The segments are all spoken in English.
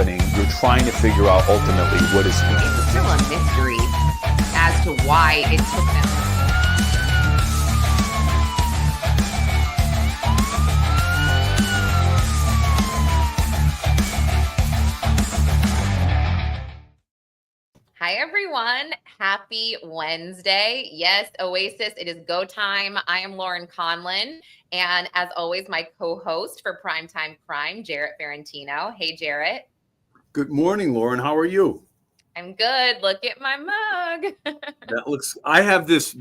happening. You're trying to figure out ultimately what is. It's still a mystery as to why it took them. Hi, everyone. Happy Wednesday. Yes, Oasis, it is go time. I am Lauren Conlin. And as always, my co-host for Primetime Crime, Jarrett Ferrantino. Hey, Jarrett. Good morning, Lauren. How are you? I'm good. Look at my mug. I have this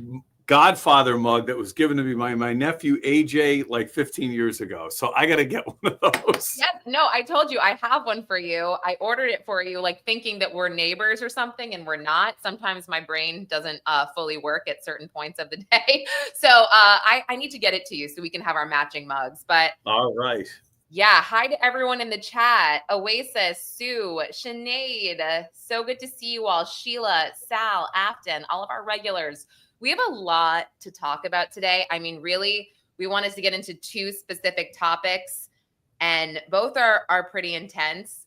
Godfather mug that was given to me by my nephew, AJ, like 15 years ago. So I got to get one of those. Yes, no, I told you I have one for you. I ordered it for you, like thinking that we're neighbors or something, and we're not. Sometimes my brain doesn't fully work at certain points of the day. So I need to get it to you so we can have our matching mugs. But all right. Yeah. Hi to everyone in the chat. Oasis, Sue, Sinead. So good to see you all. Sheila, Sal, Afton, all of our regulars. We have a lot to talk about today. I mean, really, we wanted to get into two specific topics, and both are pretty intense.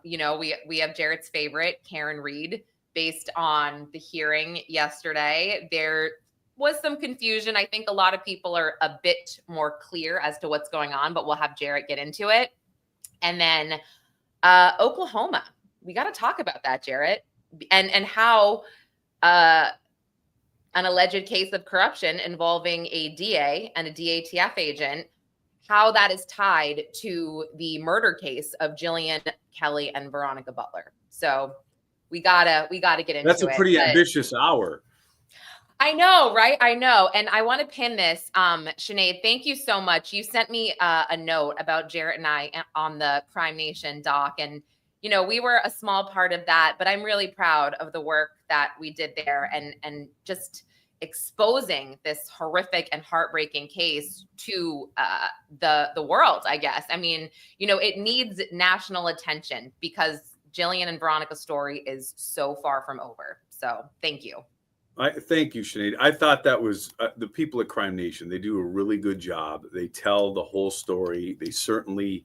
We have Jarrett's favorite, Karen Reed, based on the hearing yesterday. There was some confusion. I think a lot of people are a bit more clear as to what's going on, but we'll have Jarrett get into it. And then Oklahoma, we got to talk about that, Jarrett, and how an alleged case of corruption involving a DA and a DATF agent, how that is tied to the murder case of Jillian Kelly and Veronica Butler. So we gotta get into it. That's a pretty ambitious hour. I know, right? I know. And I want to pin this. Sinead, thank you so much. You sent me a note about Jarrett and I on the Crime Nation doc. And, we were a small part of that, but I'm really proud of the work that we did there and just exposing this horrific and heartbreaking case to the world, I guess. I mean, it needs national attention because Jillian and Veronica's story is so far from over. So thank you. Thank you, Sinead. I thought that was the people at Crime Nation. They do a really good job. They tell the whole story. They certainly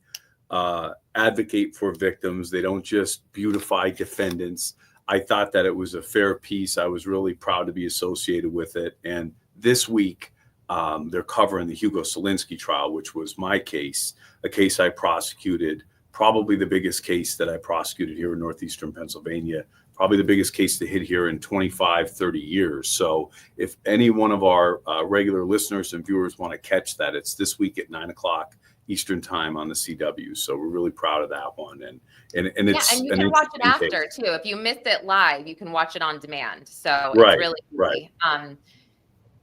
advocate for victims. They don't just beautify defendants. I thought that it was a fair piece. I was really proud to be associated with it. And this week, they're covering the Hugo Selinski trial, which was my case, a case I prosecuted, probably the biggest case that I prosecuted here in Northeastern Pennsylvania. Probably the biggest case to hit here in 25, 30 years. So if any one of our regular listeners and viewers want to catch that, it's this week at 9:00 Eastern time on the CW. So we're really proud of that one. And it's and you can watch it after too. If you missed it live, you can watch it on demand. So it's really easy. Right.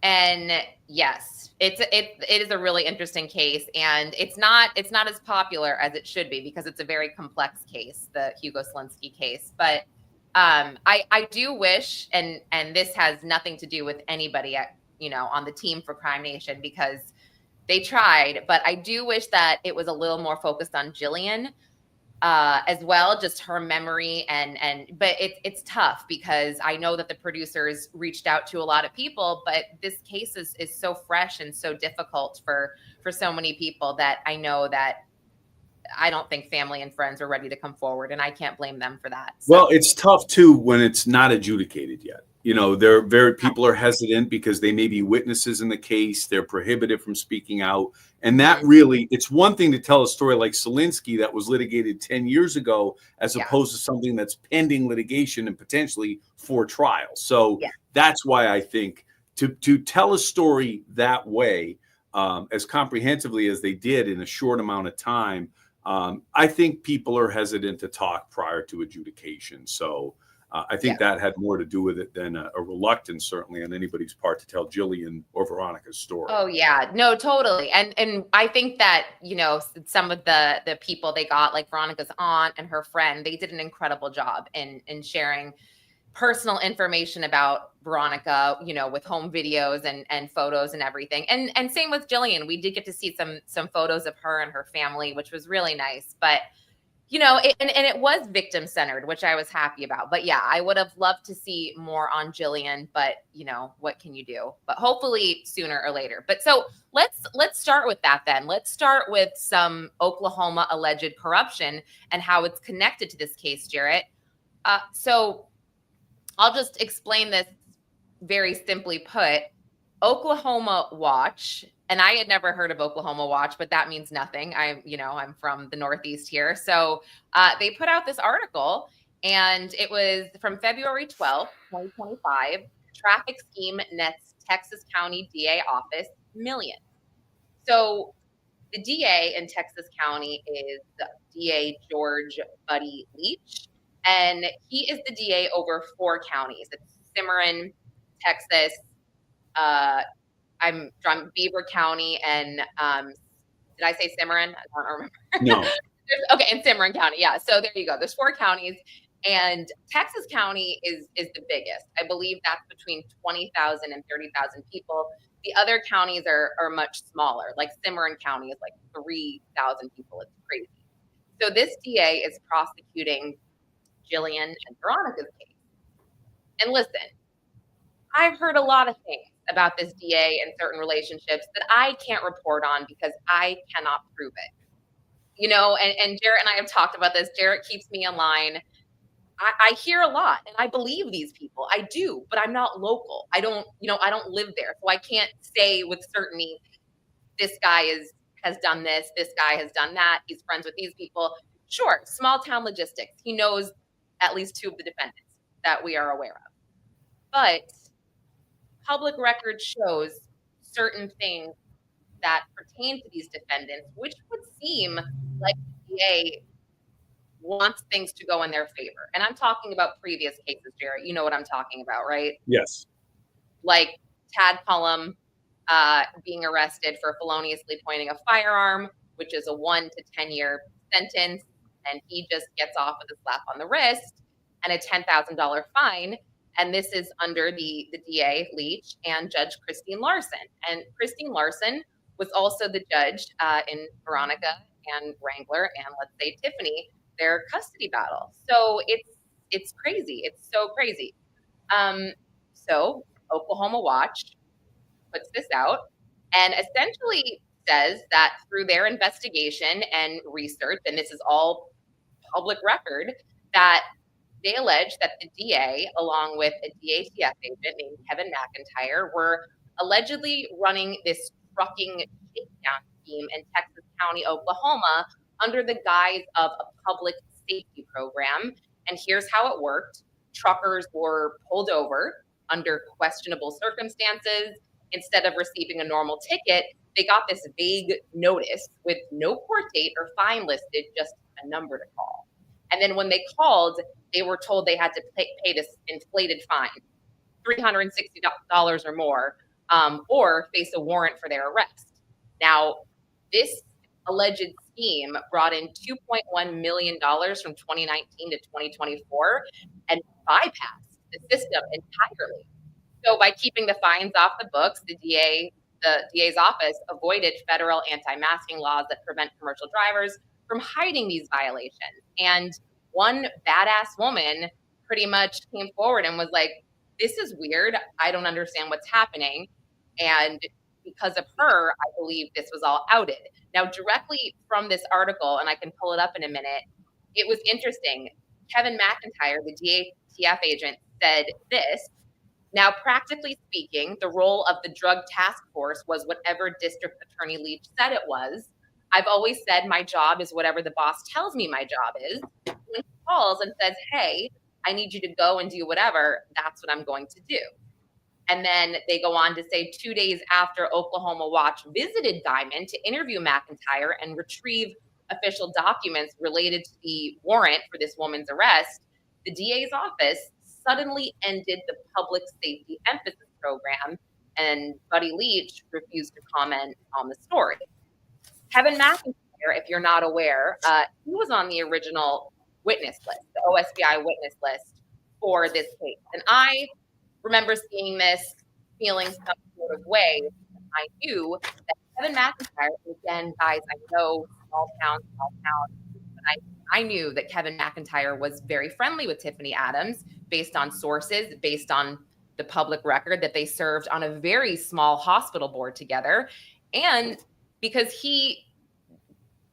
And yes, it is a really interesting case, and it's not as popular as it should be because it's a very complex case, the Hugo Selinski case. But I do wish, and this has nothing to do with anybody at, on the team for Crime Nation because they tried, but I do wish that it was a little more focused on Jillian as well, just her memory but it's tough because I know that the producers reached out to a lot of people, but this case is so fresh and so difficult for so many people that I know that I don't think family and friends are ready to come forward, and I can't blame them for that. So. Well, it's tough too when it's not adjudicated yet. People are hesitant because they may be witnesses in the case. They're prohibited from speaking out. And that really, it's one thing to tell a story like Selinski that was litigated 10 years ago, as opposed to something that's pending litigation and potentially for trial. So that's why I think to tell a story that way, as comprehensively as they did in a short amount of time, I think people are hesitant to talk prior to adjudication. So I think that had more to do with it than a reluctance, certainly, on anybody's part to tell Jillian or Veronica's story. Oh, yeah. No, totally. And I think that, some of the people they got, like Veronica's aunt and her friend, they did an incredible job in sharing personal information about Veronica, with home videos and photos and everything. And same with Jillian. We did get to see some photos of her and her family, which was really nice. But and it was victim centered, which I was happy about. But yeah, I would have loved to see more on Jillian, but what can you do? But hopefully sooner or later. But so let's start with that then. Let's start with some Oklahoma alleged corruption and how it's connected to this case, Jarrett. So I'll just explain this very simply put. Oklahoma Watch, and I had never heard of Oklahoma Watch, but that means nothing. I'm from the Northeast here. So they put out this article, and it was from February 12th, 2025. Traffic scheme nets Texas County DA office million. So the DA in Texas County is DA George Buddy Leach, and he is the DA over 4 counties. It's Cimarron, Texas, I'm from Beaver County, and did I say Cimarron? I don't remember. No. Okay, in Cimarron County, yeah. So there you go. There's 4 counties, and Texas County is the biggest. I believe that's between 20,000 and 30,000 people. The other counties are much smaller. Like Cimarron County is like 3,000 people. It's crazy. So this DA is prosecuting Jillian and Veronica's case. And listen, I've heard a lot of things about this DA and certain relationships that I can't report on because I cannot prove it. And Jarrett and I have talked about this. Jarrett keeps me in line. I hear a lot and I believe these people. I do, but I'm not local. I don't live there. So I can't say with certainty, this guy has done this, this guy has done that. He's friends with these people. Sure, small town logistics. He knows at least 2 of the defendants that we are aware of. But public record shows certain things that pertain to these defendants, which would seem like the DA wants things to go in their favor. And I'm talking about previous cases, Jarrett. You know what I'm talking about, right? Yes. Like Tad Pullum being arrested for feloniously pointing a firearm, which is a 1 to 10-year sentence, and he just gets off with a slap on the wrist and a $10,000 fine. And this is under the DA, Leach, and Judge Christine Larson. And Christine Larson was also the judge in Veronica and Wrangler and, let's say, Tiffany, their custody battle. So it's crazy. It's so crazy. So Oklahoma Watch puts this out and essentially says that through their investigation and research, and this is all public record, that they allege that the DA, along with a DATF agent named Kevin McIntyre, were allegedly running this trucking shakedown scheme in Texas County, Oklahoma, under the guise of a public safety program. And here's how it worked. Truckers were pulled over under questionable circumstances. Instead of receiving a normal ticket, they got this vague notice with no court date or fine listed, just a number to call. And then when they called, they were told they had to pay this inflated fine, $360 or more, or face a warrant for their arrest. Now, this alleged scheme brought in $2.1 million from 2019 to 2024 and bypassed the system entirely. So by keeping the fines off the books, the DA's office avoided federal anti-masking laws that prevent commercial drivers from hiding these violations. And one badass woman pretty much came forward and was like, this is weird. I don't understand what's happening. And because of her, I believe this was all outed. Now, directly from this article, and I can pull it up in a minute, it was interesting. Kevin McIntyre, the DATF agent, said this. Now, practically speaking, the role of the drug task force was whatever District Attorney Leach said it was. I've always said my job is whatever the boss tells me my job is. When he calls and says, hey, I need you to go and do whatever, that's what I'm going to do. And then they go on to say 2 days after Oklahoma Watch visited Diamond to interview McIntyre and retrieve official documents related to the warrant for this woman's arrest, the DA's office suddenly ended the public safety emphasis program, and Buddy Leach refused to comment on the story. Kevin McIntyre, if you're not aware, he was on the original witness list, the OSBI witness list for this case. And I remember seeing this, feeling some sort of way. I knew that Kevin McIntyre, again, guys, I know small town, but I I knew that Kevin McIntyre was very friendly with Tiffany Adams based on sources, based on the public record that they served on a very small hospital board together. And because he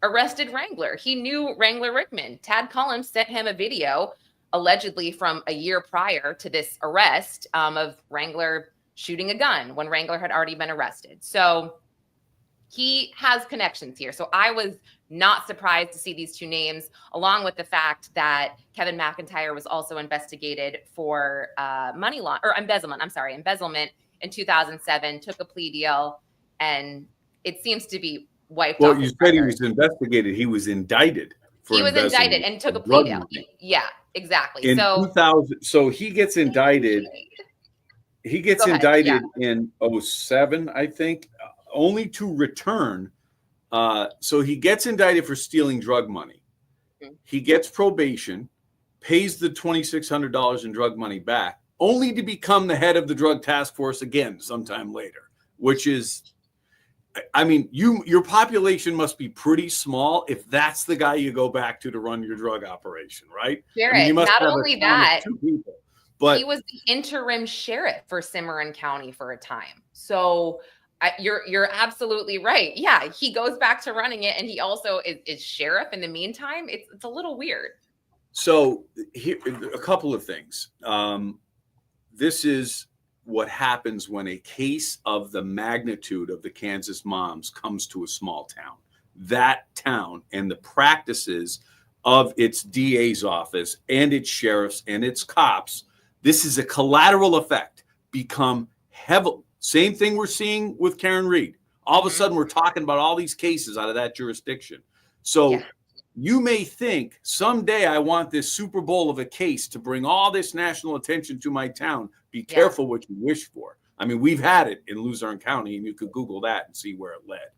arrested Wrangler, he knew Wrangler Rickman. Tad Collins sent him a video allegedly from a year prior to this arrest of Wrangler shooting a gun when Wrangler had already been arrested. So he has connections here. So I was not surprised to see these two names, along with the fact that Kevin McIntyre was also investigated for embezzlement in 2007, took a plea deal, and it seems to be wiped off. Well, you said he was investigated. He was indicted. He was indicted and took a plea deal. Yeah, exactly. In 2000, so he gets indicted. He gets indicted in 2007, I think, only to return. So he gets indicted for stealing drug money. He gets probation, pays the $2,600 in drug money back, only to become the head of the drug task force again sometime later, which is, I mean, your population must be pretty small if that's the guy you go back to run your drug operation, right? Jarrett, I mean, not only that, but he was the interim sheriff for Cimarron County for a time. So you're absolutely right. Yeah, he goes back to running it, and he also is sheriff in the meantime. It's a little weird. So here, a couple of things. This is what happens when a case of the magnitude of the Kansas Moms comes to a small town. That town and the practices of its DA's office and its sheriffs and its cops, this is a collateral effect, become heavy. Same thing we're seeing with Karen Reed. All of a sudden, we're talking about all these cases out of that jurisdiction. So you may think someday I want this Super Bowl of a case to bring all this national attention to my town. Be careful what you wish for. I mean, we've had it in Luzerne County, and you could Google that and see where it led.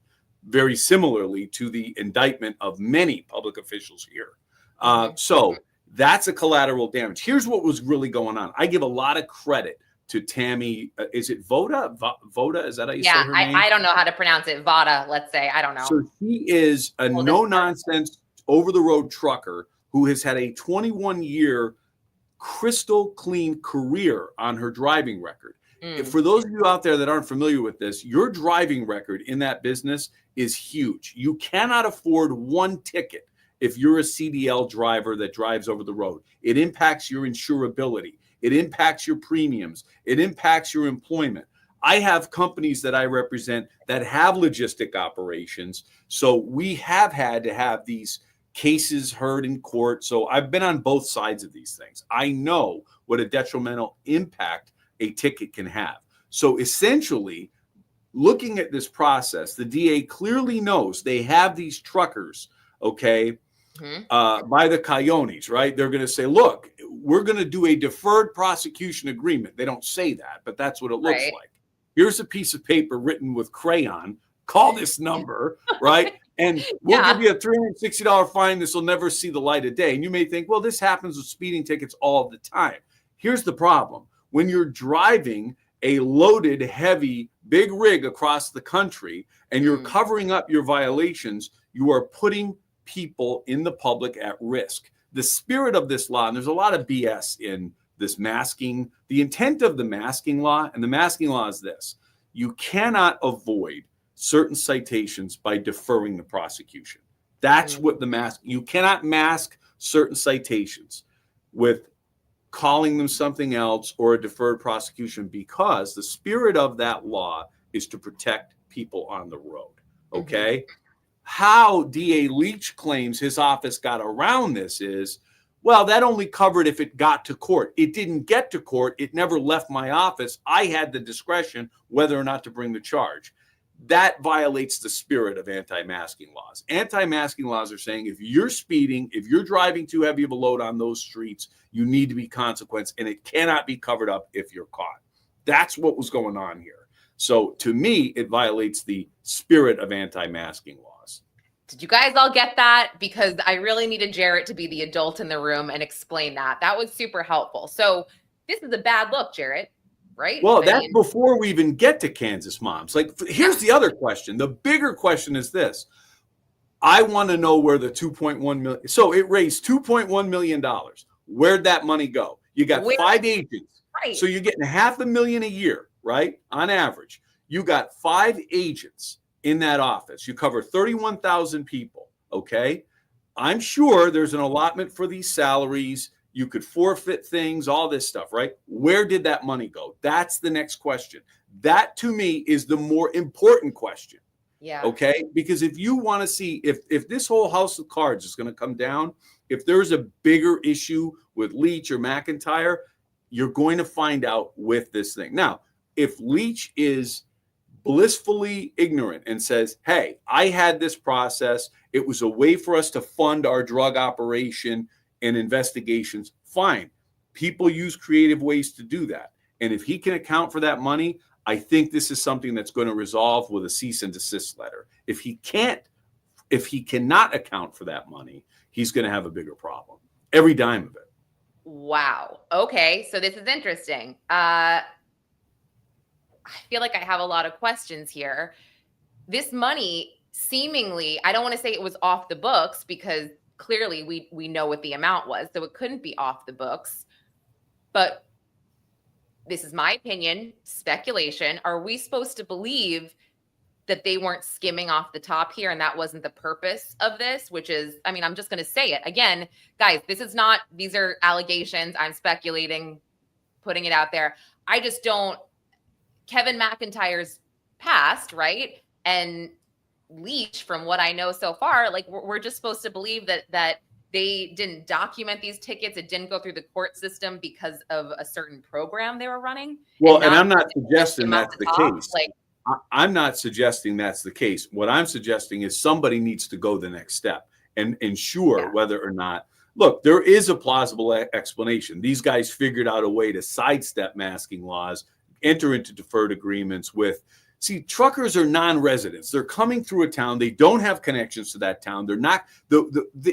Very similarly to the indictment of many public officials here. So that's a collateral damage. Here's what was really going on. I give a lot of credit to Tammy. Is it Voda? Voda? Is that how you say her name? I don't know how to pronounce it. Vada, let's say. I don't know. So she is a no-nonsense, over-the-road trucker who has had a 21-year crystal clean career on her driving record. For those of you out there that aren't familiar with this, your driving record in that business is huge. You cannot afford one ticket if you're a CDL driver that drives over the road. It impacts your insurability. It impacts your premiums. It impacts your employment. I have companies that I represent that have logistic operations. So we have had to have these cases heard in court. So I've been on both sides of these things. I know what a detrimental impact a ticket can have. So essentially, looking at this process, the DA clearly knows they have these truckers, by the coyotes, right? They're going to say, look, we're going to do a deferred prosecution agreement. They don't say that, but that's what it looks like. Here's a piece of paper written with crayon. Call this number, right? And we'll give you a $360 fine. This will never see the light of day. And you may think, well, this happens with speeding tickets all the time. Here's the problem. When you're driving a loaded, heavy, big rig across the country and you're covering up your violations, you are putting people in the public at risk. The spirit of this law, and there's a lot of BS in this masking, the intent of the masking law, and the masking law is this: you cannot avoid certain citations by deferring the prosecution. That's what you cannot mask certain citations with calling them something else or a deferred prosecution, because the spirit of that law is to protect people on the road. Okay. How DA Leach claims his office got around this is, well, that only covered if it got to court. It didn't get to court. It never left my office. I had the discretion whether or not to bring the charge. That violates the spirit of anti-masking laws. Anti-masking laws are saying if you're speeding, if you're driving too heavy of a load on those streets, you need to be consequenced, and it cannot be covered up if you're caught. That's what was going on here. So to me, it violates the spirit of anti-masking laws. Did you guys all get that? Because I really needed Jarrett to be the adult in the room and explain that. That was super helpful. So this is a bad look, Jarrett, right? Well, that's before we even get to Kansas Moms. Like, here's the other question. The bigger question is this. I want to know where the 2.1 million. So it raised $2.1 million. Where'd that money go? You got 5 agents. Right. So you're getting $500,000 a year, right? On average. You got 5 agents in that office. You cover 31,000 people. Okay. I'm sure there's an allotment for these salaries. You could forfeit things, all this stuff, right? Where did that money go? That's the next question. That to me is the more important question. Yeah. Okay. Because if you want to see if this whole house of cards is going to come down, if there's a bigger issue with Leach or McIntyre, you're going to find out with this thing. Now, if Leach is blissfully ignorant and says, hey, I had this process, it was a way for us to fund our drug operation and investigations, fine. People use creative ways to do that. And if he can account for that money, I think this is something that's going to resolve with a cease and desist letter. If he cannot account for that money, he's going to have a bigger problem. Every dime of it. Wow. Okay. So this is interesting. I feel like I have a lot of questions here. This money seemingly, I don't want to say it was off the books because clearly we know what the amount was, so it couldn't be off the books. But this is my opinion, speculation. Are we supposed to believe that they weren't skimming off the top here and that wasn't the purpose of this, which is, I mean, I'm just going to say it again, guys, these are allegations. I'm speculating, putting it out there. I just don't, Kevin McIntyre's past, right? And Leach, from what I know so far, like we're just supposed to believe that they didn't document these tickets. It didn't go through the court system because of a certain program they were running. Well, and I'm not suggesting that's the case. Like, I'm not suggesting that's the case. What I'm suggesting is somebody needs to go the next step and ensure whether or not, look, there is a plausible explanation. These guys figured out a way to sidestep masking laws, enter into deferred agreements with, see, truckers are non-residents. They're coming through a town. They don't have connections to that town. They're not,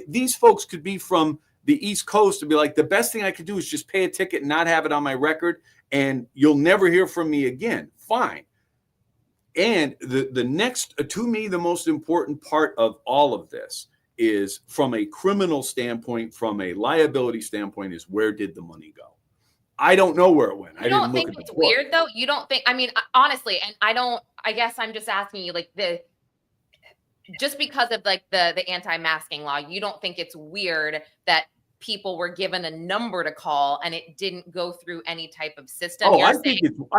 these folks could be from the East Coast and be like, the best thing I could do is just pay a ticket and not have it on my record, and you'll never hear from me again. Fine. And the next, to me, the most important part of all of this is from a criminal standpoint, from a liability standpoint, is where did the money go? I don't know where it went. I don't think it's weird though. You don't think, I mean, honestly, and I guess I'm just asking you, like, just because of like the anti-masking law, you don't think it's weird that people were given a number to call and it didn't go through any type of system? Oh, I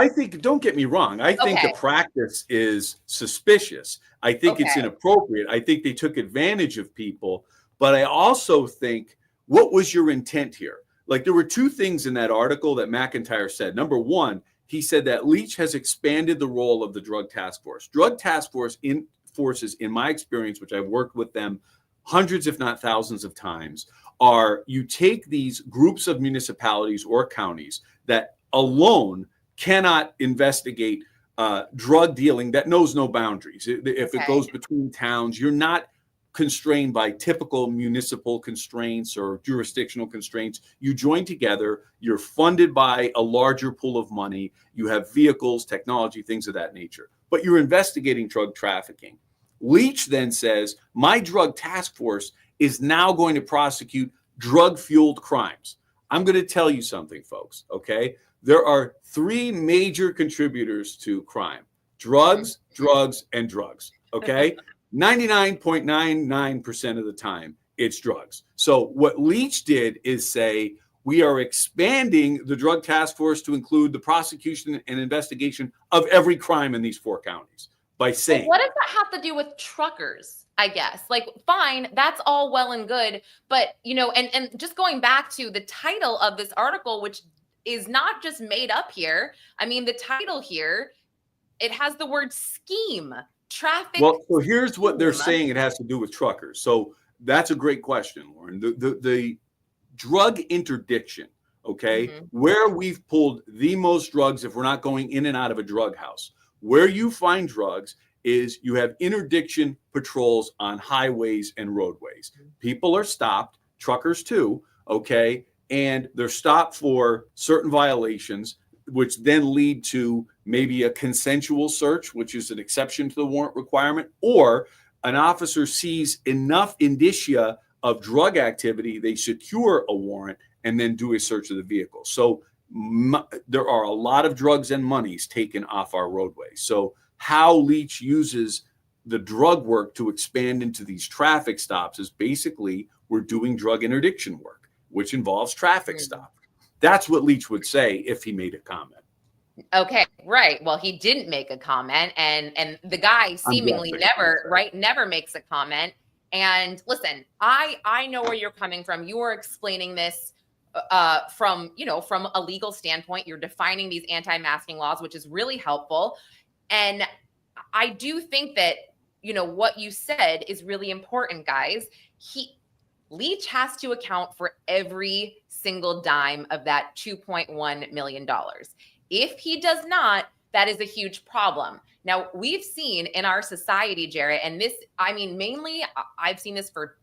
think, don't get me wrong. I think the practice is suspicious. I think it's inappropriate. I think they took advantage of people, but I also think, what was your intent here? Like, there were 2 things in that article that McIntyre said. Number one, he said that Leach has expanded the role of the drug task force. Drug task forces, in my experience, which I've worked with them hundreds, if not thousands of times, are you take these groups of municipalities or counties that alone cannot investigate drug dealing that knows no boundaries. If it goes between towns, you're not constrained by typical municipal constraints or jurisdictional constraints. You join together, you're funded by a larger pool of money, you have vehicles, technology, things of that nature, but you're investigating drug trafficking. Leach then says, my drug task force is now going to prosecute drug-fueled crimes. I'm going to tell you something, folks, okay? There are 3 major contributors to crime: drugs, drugs, and drugs, okay? 99.99% of the time, it's drugs. So what Leach did is say, we are expanding the drug task force to include the prosecution and investigation of every crime in these 4 counties by saying. But what does that have to do with truckers? I guess, like, fine, that's all well and good. But, you know, and just going back to the title of this article, which is not just made up here. I mean, the title here, it has the word scheme. Traffic. Well, so here's what they're saying it has to do with truckers. So that's a great question, Lauren. The drug interdiction, okay, where we've pulled the most drugs if we're not going in and out of a drug house. Where you find drugs is you have interdiction patrols on highways and roadways. People are stopped, truckers too, okay, and they're stopped for certain violations, which then lead to maybe a consensual search, which is an exception to the warrant requirement, or an officer sees enough indicia of drug activity, they secure a warrant and then do a search of the vehicle. So there are a lot of drugs and monies taken off our roadway. So how Leach uses the drug work to expand into these traffic stops is basically we're doing drug interdiction work, which involves traffic stop. That's what Leach would say if he made a comment. Okay, right. Well, he didn't make a comment, and the guy seemingly never makes a comment. And listen, I know where you're coming from. You are explaining this from a legal standpoint. You're defining these anti-masking laws, which is really helpful. And I do think that what you said is really important, guys. Leach has to account for every single dime of that $2.1 million. If he does not, that is a huge problem. Now, we've seen in our society, Jarrett, and this, mainly I've seen this for,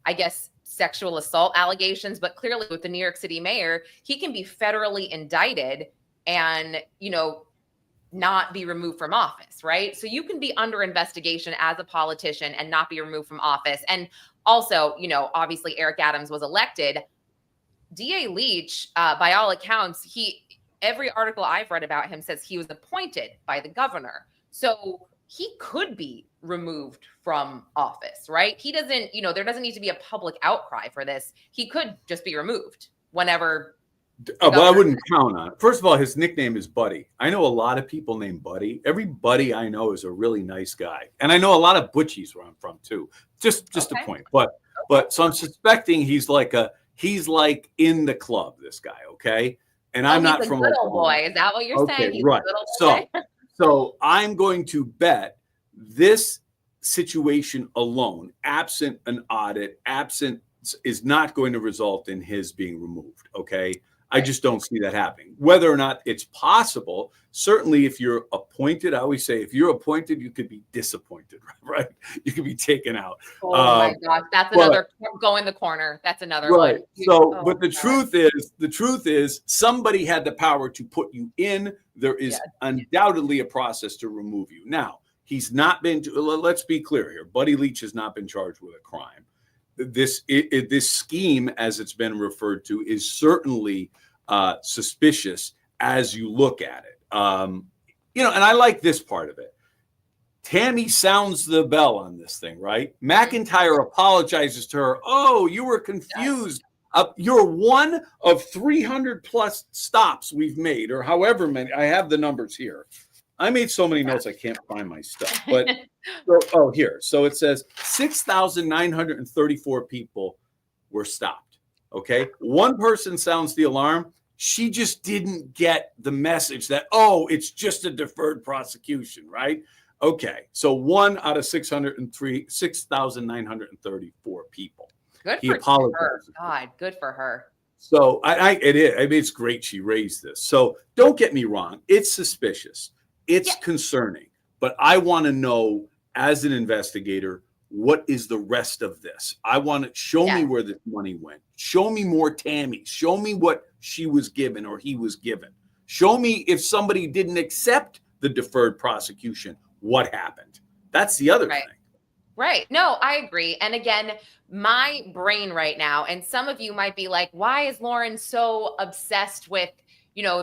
I guess, sexual assault allegations, but clearly with the New York City mayor, he can be federally indicted and, not be removed from office, right? So you can be under investigation as a politician and not be removed from office. And also, obviously Eric Adams was elected. DA Leach, by all accounts, every article I've read about him says he was appointed by the governor. So he could be removed from office, right? He doesn't, there doesn't need to be a public outcry for this. He could just be removed whenever. Well, I wouldn't count on it. First of all, his nickname is Buddy. I know a lot of people named Buddy. Every Buddy I know is a really nice guy. And I know a lot of Butchies where I'm from too. Just a point. But so I'm suspecting he's like in the club, this guy, okay? And I'm not from good old boy. Is that what you're saying? He's right. A good old boy? So I'm going to bet this situation alone, absent an audit, is not going to result in his being removed. Okay. I just don't see that happening. Whether or not it's possible, certainly if you're appointed, I always say if you're appointed, you could be disappointed, right? You could be taken out. Oh my gosh, that's another go in the corner. That's another right. one. So, but the truth is somebody had the power to put you in. There is undoubtedly a process to remove you. Now, he's not been, let's be clear here. Buddy Leach has not been charged with a crime. This scheme, as it's been referred to, is certainly suspicious as you look at it. And I like this part of it. Tammy sounds the bell on this thing, right? McIntyre apologizes to her. Oh, you were confused. You're one of 300 plus stops we've made, or however many. I have the numbers here. I made so many notes I can't find my stuff. But here. So it says 6,934 people were stopped. Okay. One person sounds the alarm. She just didn't get the message that, it's just a deferred prosecution, right? Okay. So 1 out of 6,934 people. Good he for apologized. Her. God, good for her. So it is. It's great she raised this. So don't get me wrong. It's suspicious. It's concerning, but I want to know as an investigator, what is the rest of this? I want to show me where this money went. Show me more Tammy. Show me what she was given or he was given. Show me if somebody didn't accept the deferred prosecution, what happened? That's the other thing. Right. No, I agree. And again, my brain right now, and some of you might be like, why is Lauren so obsessed with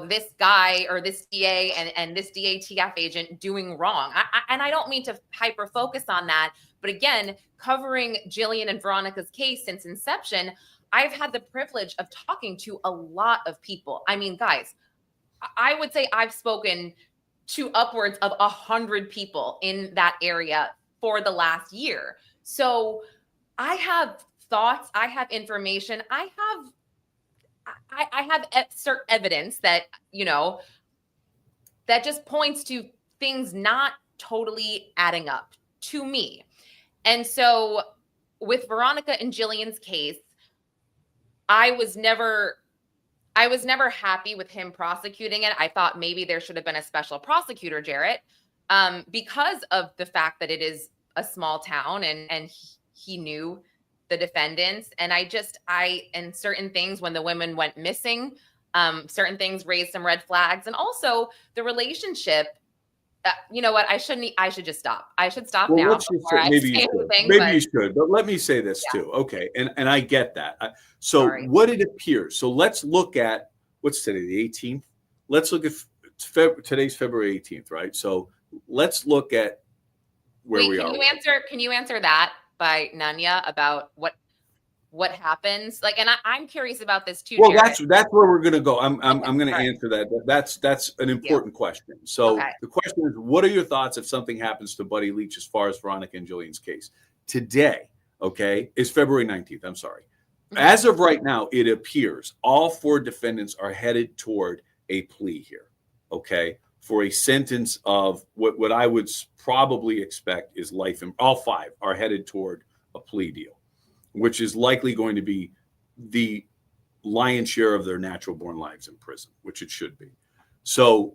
this guy or this DA and this DATF agent doing wrong? And I don't mean to hyper focus on that. But again, covering Jillian and Veronica's case since inception, I've had the privilege of talking to a lot of people. I mean, guys, I would say I've spoken to upwards of 100 people in that area for the last year. So I have thoughts, I have information, I have certain evidence that, that just points to things not totally adding up to me. And so with Veronica and Jillian's case, I was never happy with him prosecuting it. I thought maybe there should have been a special prosecutor, Jarrett, because of the fact that it is a small town and he knew the defendants. And and certain things when the women went missing, certain things raised some red flags. And also the relationship You know what? I should just stop. I should stop Well, now let's just before I maybe say you should. anything. Maybe But you should. But let me say this too. Okay, and I get that. So sorry. what it appears. So let's look at what's today, the 18th. Let's look at today's February 18th, right? So let's look at where we are. Can you answer that by Nanya about what happens? Like, and I'm curious about this too. Well, Jarrett. that's where we're going to go. I'm going to All right. answer that. That's an important question. So Okay. the question is, what are your thoughts if something happens to Buddy Leach as far as Veronica and Jillian's case? Today, okay, is February 19th. I'm sorry. As of right now, it appears all 4 defendants are headed toward a plea here, okay, for a sentence of what I would probably expect is life. And all 5 are headed toward a plea deal, which is likely going to be the lion's share of their natural born lives in prison, which it should be. So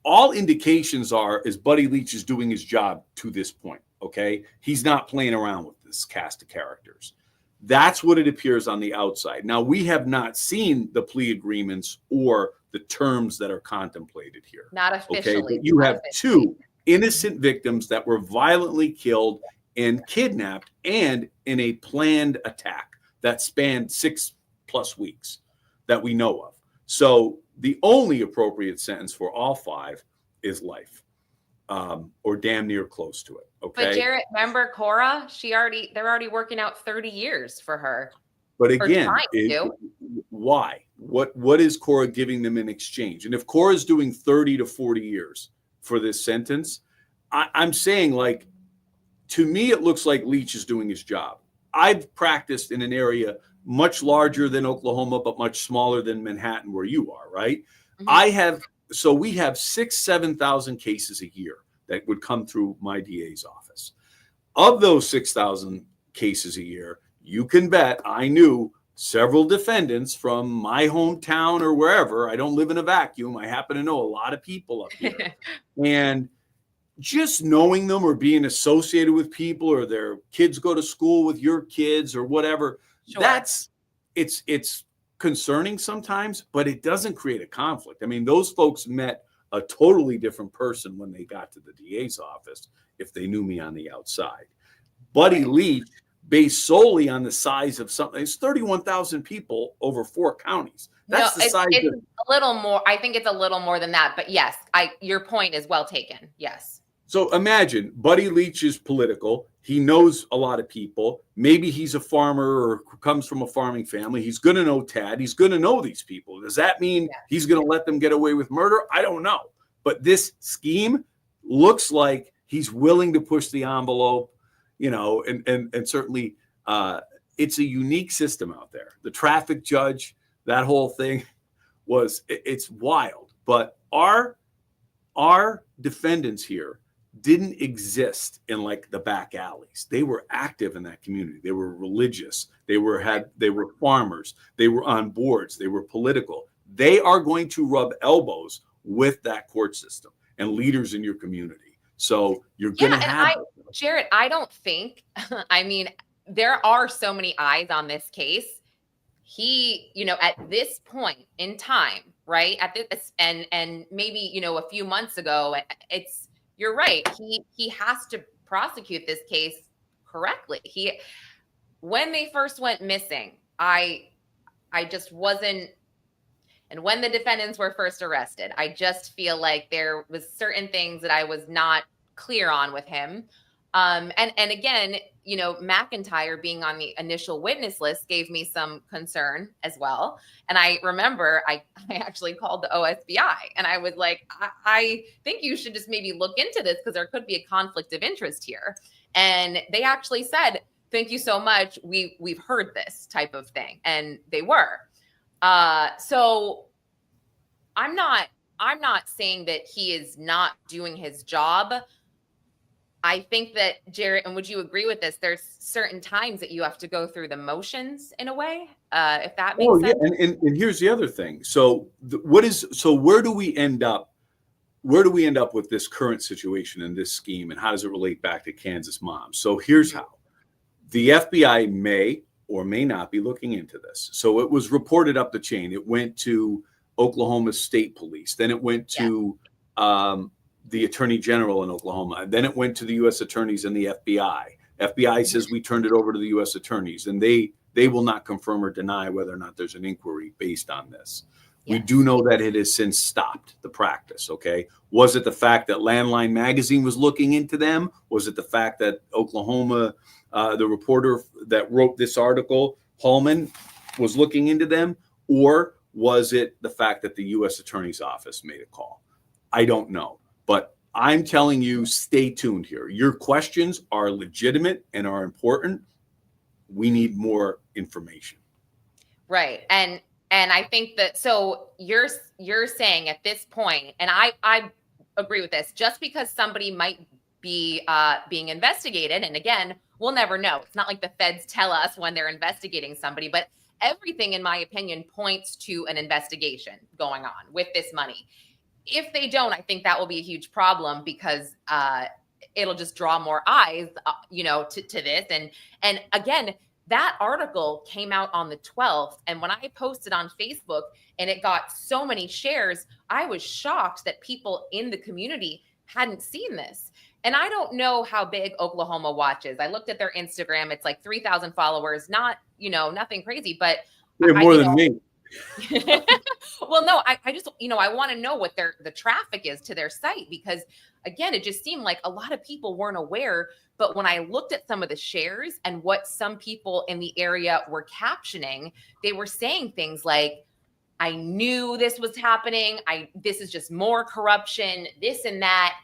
all indications are is Buddy Leach is doing his job to this point, okay? He's not playing around with this cast of characters. That's what it appears on the outside. Now, we have not seen the plea agreements or the terms that are contemplated here. Not officially. Okay, but you have 2 innocent victims that were violently killed and kidnapped and in a planned attack that spanned 6+ weeks that we know of. So the only appropriate sentence for all 5 is life, or damn near close to it. Okay. But Jarrett, remember Cora? They're already working out 30 years for her. But again, why? What is Cora giving them in exchange? And if Cora is doing 30 to 40 years for this sentence, I'm saying, like, to me, it looks like Leach is doing his job. I've practiced in an area much larger than Oklahoma, but much smaller than Manhattan, where you are, right? Mm-hmm. We have 6,000-7,000 cases a year that would come through my DA's office. Of those 6,000 cases a year, you can bet I knew several defendants from my hometown or wherever. I don't live in a vacuum. I happen to know a lot of people up here. And just knowing them or being associated with people, or their kids go to school with your kids or whatever, sure, it's concerning sometimes, but it doesn't create a conflict. I mean, those folks met a totally different person when they got to the DA's office if they knew me on the outside. Buddy Leach, based solely on the size of something, it's 31,000 people over 4 counties. That's the size. It's a little more. I think it's a little more than that. But yes, your point is well taken. Yes. So imagine Buddy Leach is political. He knows a lot of people. Maybe he's a farmer or comes from a farming family. He's going to know Tad. He's going to know these people. Does that mean he's going to let them get away with murder? I don't know. But this scheme looks like he's willing to push the envelope, and certainly it's a unique system out there. The traffic judge, that whole thing it's wild. But our defendants here didn't exist in like the back alleys. They were active in that community. They were religious. They were farmers. They were on boards. They were political. They are going to rub elbows with that court system and leaders in your community. So you're going to have Jarrett, I don't think, I mean, there are so many eyes on this case. He, at this point in time, right, at this, and maybe, a few months ago, you're right. He has to prosecute this case correctly. When they first went missing, I just wasn't, and when the defendants were first arrested, I just feel like there was certain things that I was not clear on with him. And again, McIntyre being on the initial witness list gave me some concern as well. And I remember I actually called the OSBI and I was like, I think you should just maybe look into this because there could be a conflict of interest here. And they actually said, thank you so much. We've heard this type of thing. And they were. So I'm not saying that he is not doing his job. I think that, Jarrett, and would you agree with this? There's certain times that you have to go through the motions in a way, if that makes sense. Yeah. And here's the other thing. So where do we end up? Where do we end up with this current situation and this scheme, and how does it relate back to Kansas moms? So here's how. The FBI may or may not be looking into this. So it was reported up the chain. It went to Oklahoma State Police. Then it went to the Attorney General in Oklahoma. And then it went to the U.S. attorneys and the FBI. FBI says we turned it over to the U.S. attorneys, and they will not confirm or deny whether or not there's an inquiry based on this. We do know that it has since stopped the practice, okay? Was it the fact that Landline Magazine was looking into them? Was it the fact that Oklahoma, the reporter that wrote this article, Hallman, was looking into them? Or was it the fact that the U.S. Attorney's Office made a call? I don't know. But I'm telling you, stay tuned here. Your questions are legitimate and are important. We need more information. Right. And I think that, so you're saying at this point, and I agree with this, just because somebody might be being investigated, and again, we'll never know. It's not like the feds tell us when they're investigating somebody, but everything, in my opinion, points to an investigation going on with this money. If they don't, I think that will be a huge problem, because it'll just draw more eyes, to this. And again, that article came out on the 12th. And when I posted on Facebook and it got so many shares, I was shocked that people in the community hadn't seen this. And I don't know how big Oklahoma Watch is. I looked at their Instagram. It's like 3,000 followers, nothing crazy, but they're more than me. Well, no, I just, I want to know what the traffic is to their site, because again, it just seemed like a lot of people weren't aware. But when I looked at some of the shares and what some people in the area were captioning, they were saying things like, I knew this was happening. This is just more corruption, this and that.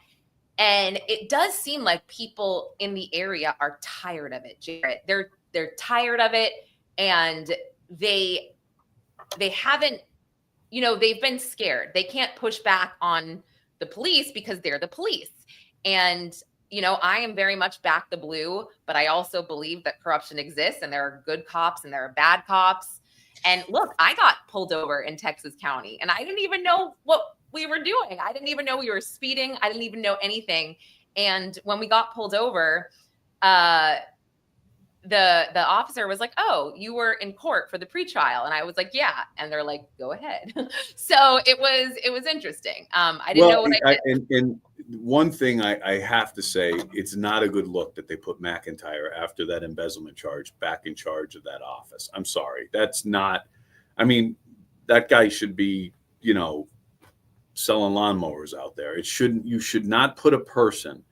And it does seem like people in the area are tired of it, Jarrett. They're tired of it, and they haven't, they've been scared. They can't push back on the police because they're the police. And, I am very much back the blue, but I also believe that corruption exists, and there are good cops and there are bad cops. And look, I got pulled over in Texas County, and I didn't even know what we were doing. I didn't even know we were speeding. I didn't even know anything. And when we got pulled over, the officer was like, "Oh, you were in court for the pretrial," and I was like, "Yeah," and they're like, "Go ahead." So it was interesting. I didn't know what I did. And one thing I have to say, it's not a good look that they put McIntyre, after that embezzlement charge, back in charge of that office. I'm sorry, that's not. I mean, that guy should be, selling lawnmowers out there. You should not put a person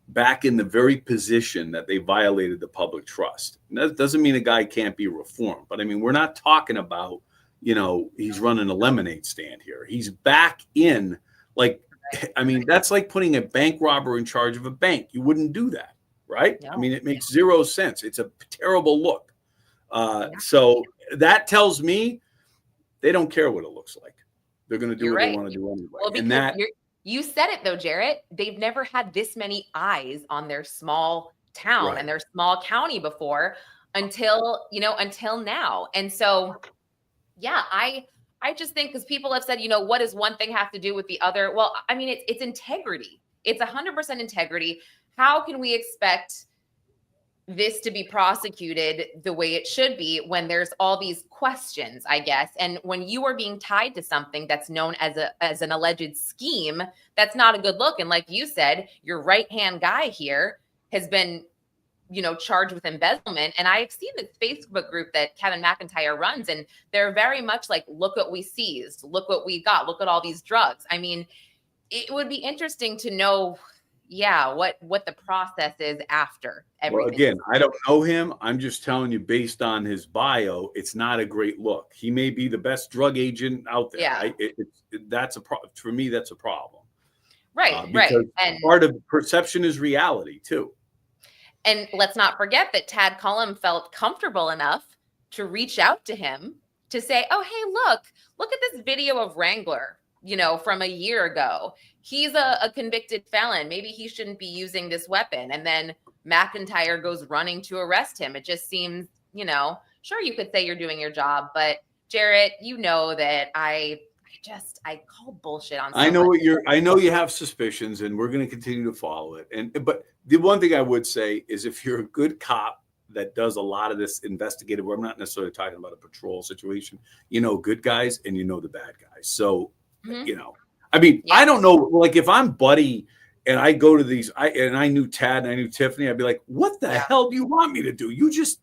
back in the very position that they violated the public trust. And that doesn't mean a guy can't be reformed, but I mean, we're not talking about, he's running a lemonade stand here. He's back in, that's like putting a bank robber in charge of a bank. You wouldn't do that, right? No. I mean, it makes zero sense. It's a terrible look. So that tells me they don't care what it looks like. They're going to do what they want to do anyway. Well, because you said it though, Jarrett. They've never had this many eyes on their small town and their small county before until now. And so, yeah, I just think, because people have said, what does one thing have to do with the other? Well, I mean, it's integrity. It's 100% integrity. How can we expect this to be prosecuted the way it should be when there's all these questions, I guess? And when you are being tied to something that's known as an alleged scheme, that's not a good look. And like you said, your right-hand guy here has been, charged with embezzlement. And I've seen this Facebook group that Kevin McIntyre runs, and they're very much like, look what we seized, look what we got, look at all these drugs. I mean, it would be interesting to know, what the process is after everything. Well, again, I don't know him. I'm just telling you, based on his bio, it's not a great look. He may be the best drug agent out there. Yeah. For me, that's a problem. Right, right. And part of perception is reality too. And let's not forget that Tad Cullum felt comfortable enough to reach out to him to say, "Oh, hey, look at this video of Wrangler, from a year ago. He's a convicted felon. Maybe he shouldn't be using this weapon." And then McIntyre goes running to arrest him. It just seems, sure, you could say you're doing your job, but Jarrett, that I call bullshit on. I know you have suspicions, and we're going to continue to follow it. But the one thing I would say is, if you're a good cop that does a lot of this investigative work, I'm not necessarily talking about a patrol situation, good guys and the bad guys. So, I mean, Yeah. I don't know. Like if I'm Buddy and I go to these, I knew Tad and I knew Tiffany, I'd be like, what the hell do you want me to do? You just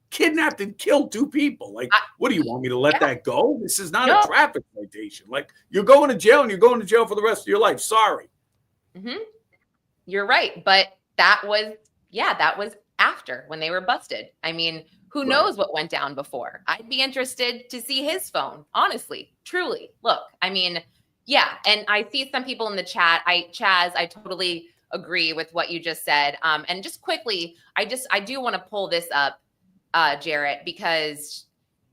kidnapped and killed 2 people. Like, what do you want me to let that go? This is not a traffic citation. Like, you're going to jail and you're going to jail for the rest of your life. Sorry. Mm-hmm. You're right. But that was after when they were busted. I mean, who knows what went down before? I'd be interested to see his phone, honestly, truly. Look, I mean, yeah. And I see some people in the chat. Chaz, I totally agree with what you just said. And just quickly, I do want to pull this up, Jarrett, because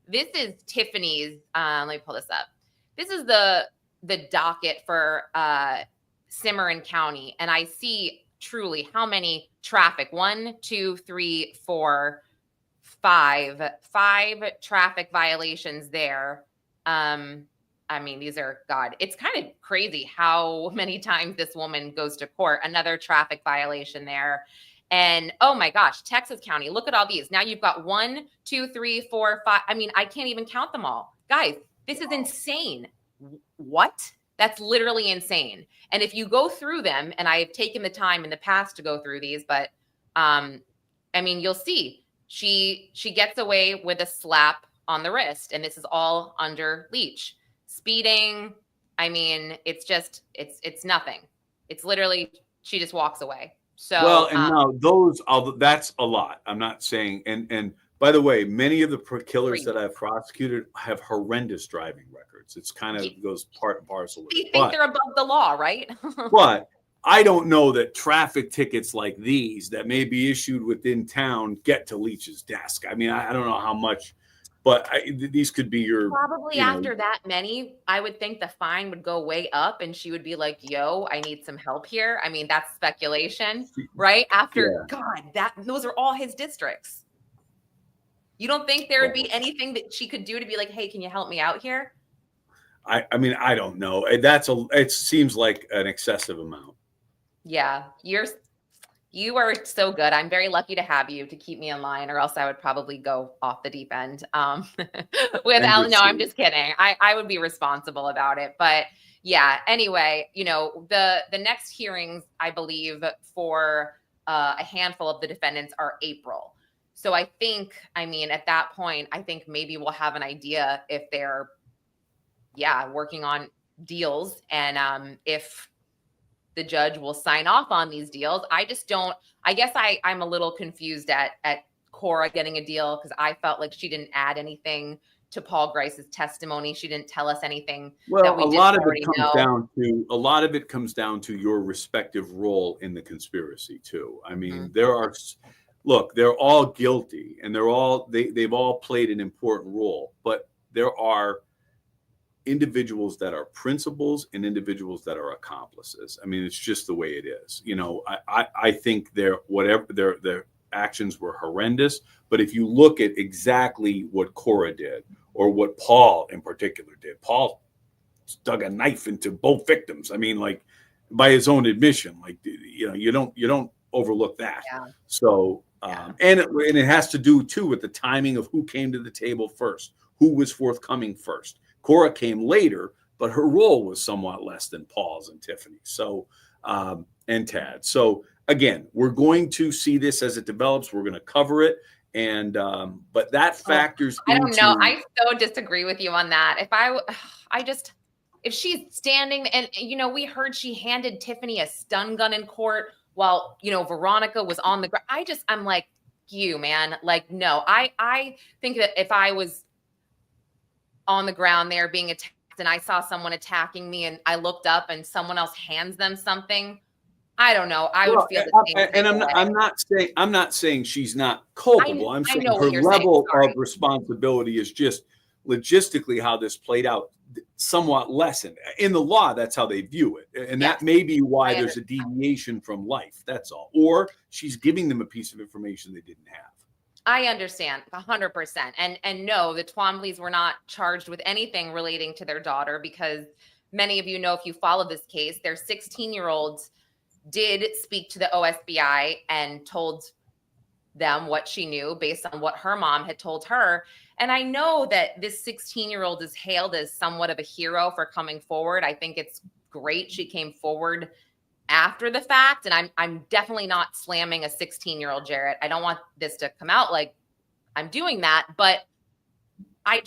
this is Tiffany's. Let me pull this up. This is the docket for Cimarron County, and I see truly how many traffic 1, 2, 3, 4, 5 traffic violations there. I mean, these are, God, it's kind of crazy how many times this woman goes to court. Another traffic violation there. And oh my gosh, Texas County, look at all these. Now you've got 1, 2, 3, 4, 5. I mean, I can't even count them all. Guys, this is insane. What? That's literally insane. And if you go through them, and I've taken the time in the past to go through these, but I mean, you'll see she gets away with a slap on the wrist, and this is all under Leach. Speeding, I mean, it's just it's nothing. It's literally she just walks away. So well, and now that's a lot. I'm not saying, and by the way, many of the killers that I've prosecuted have horrendous driving records. It's kind of goes part and parcel with it. You think they're above the law, right? But I don't know that traffic tickets like these that may be issued within town get to Leach's desk. I mean, I don't know how much, but these could be your probably after that many. I would think the fine would go way up, and she would be like, "Yo, I need some help here." I mean, that's speculation, right? After those are all his districts. You don't think there would be anything that she could do to be like, "Hey, can you help me out here?" I mean, I don't know. It seems like an excessive amount. Yeah, you are so good. I'm very lucky to have you to keep me in line, or else I would probably go off the deep end. No, I'm just kidding. I would be responsible about it. But yeah, anyway, the next hearings, I believe, for a handful of the defendants are April. So I think, I mean, at that point, I think maybe we'll have an idea if they're, working on deals, and if the judge will sign off on these deals. I guess I'm a little confused at Cora getting a deal, because I felt like she didn't add anything to Paul Grice's testimony. She didn't tell us anything that we didn't already know. A lot of it comes down to your respective role in the conspiracy too. I mean, they're all guilty, and they've all played an important role, but there are individuals that are principals and individuals that are accomplices. I mean, it's just the way it is. I think their actions were horrendous, but if you look at exactly what Cora did, or what Paul in particular did, Paul dug a knife into both victims. I mean, like, by his own admission, like, you don't overlook that. Yeah. So, and it has to do too with the timing of who came to the table first, who was forthcoming first. Cora came later, but her role was somewhat less than Paul's and Tiffany's. So, and Tad. So again, we're going to see this as it develops. We're going to cover it. And, but that factors I don't know. I so disagree with you on that. If she's standing, and, we heard she handed Tiffany a stun gun in court while, Veronica was on the ground. I'm like, you, man, like, no, I think that if I was on the ground there being attacked, and I saw someone attacking me, and I looked up and someone else hands them something, I don't know, I would feel the same. And I'm not saying she's not culpable. I'm saying her level of responsibility is just logistically how this played out somewhat lessened. In the law, that's how they view it. And that may be why there's a deviation from life. That's all. Or she's giving them a piece of information they didn't have. I understand 100%. And no, the Twombleys were not charged with anything relating to their daughter, because many of you know, if you follow this case, their 16-year-olds did speak to the OSBI and told them what she knew based on what her mom had told her. And I know that this 16-year-old is hailed as somewhat of a hero for coming forward. I think it's great she came forward after the fact. And I'm definitely not slamming a 16-year-old Jarrett. I don't want this to come out like I'm doing that, but I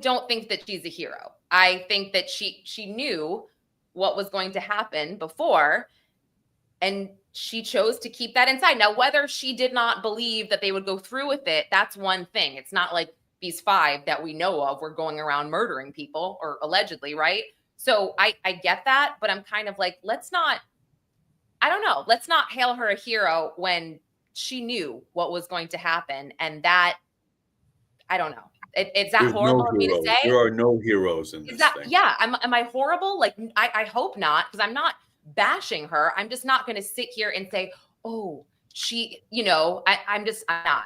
don't think that she's a hero. I think that she knew what was going to happen before, and she chose to keep that inside. Now, whether she did not believe that they would go through with it, that's one thing. It's not like these 5 that we know of were going around murdering people, or allegedly, right? So I get that, but I'm kind of like, let's not hail her a hero when she knew what was going to happen. And that, I don't know. It's that There's horrible no of me to heroes. say? There are no heroes in this thing. Yeah. Am I horrible? Like, I hope not, because I'm not bashing her. I'm just not going to sit here and say, oh, she, I just can't.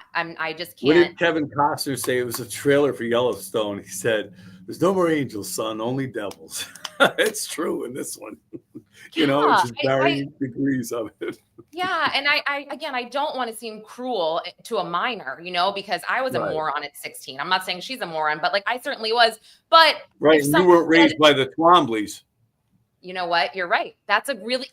What did Kevin Costner say? It was a trailer for Yellowstone. He said, "There's no more angels, son, only devils." It's true in this one. It's just varying degrees of it. Yeah. And I don't want to seem cruel to a minor, because I was a moron at 16. I'm not saying she's a moron, but like I certainly was. But right, you weren't raised by the Twombleys. You know what? You're right.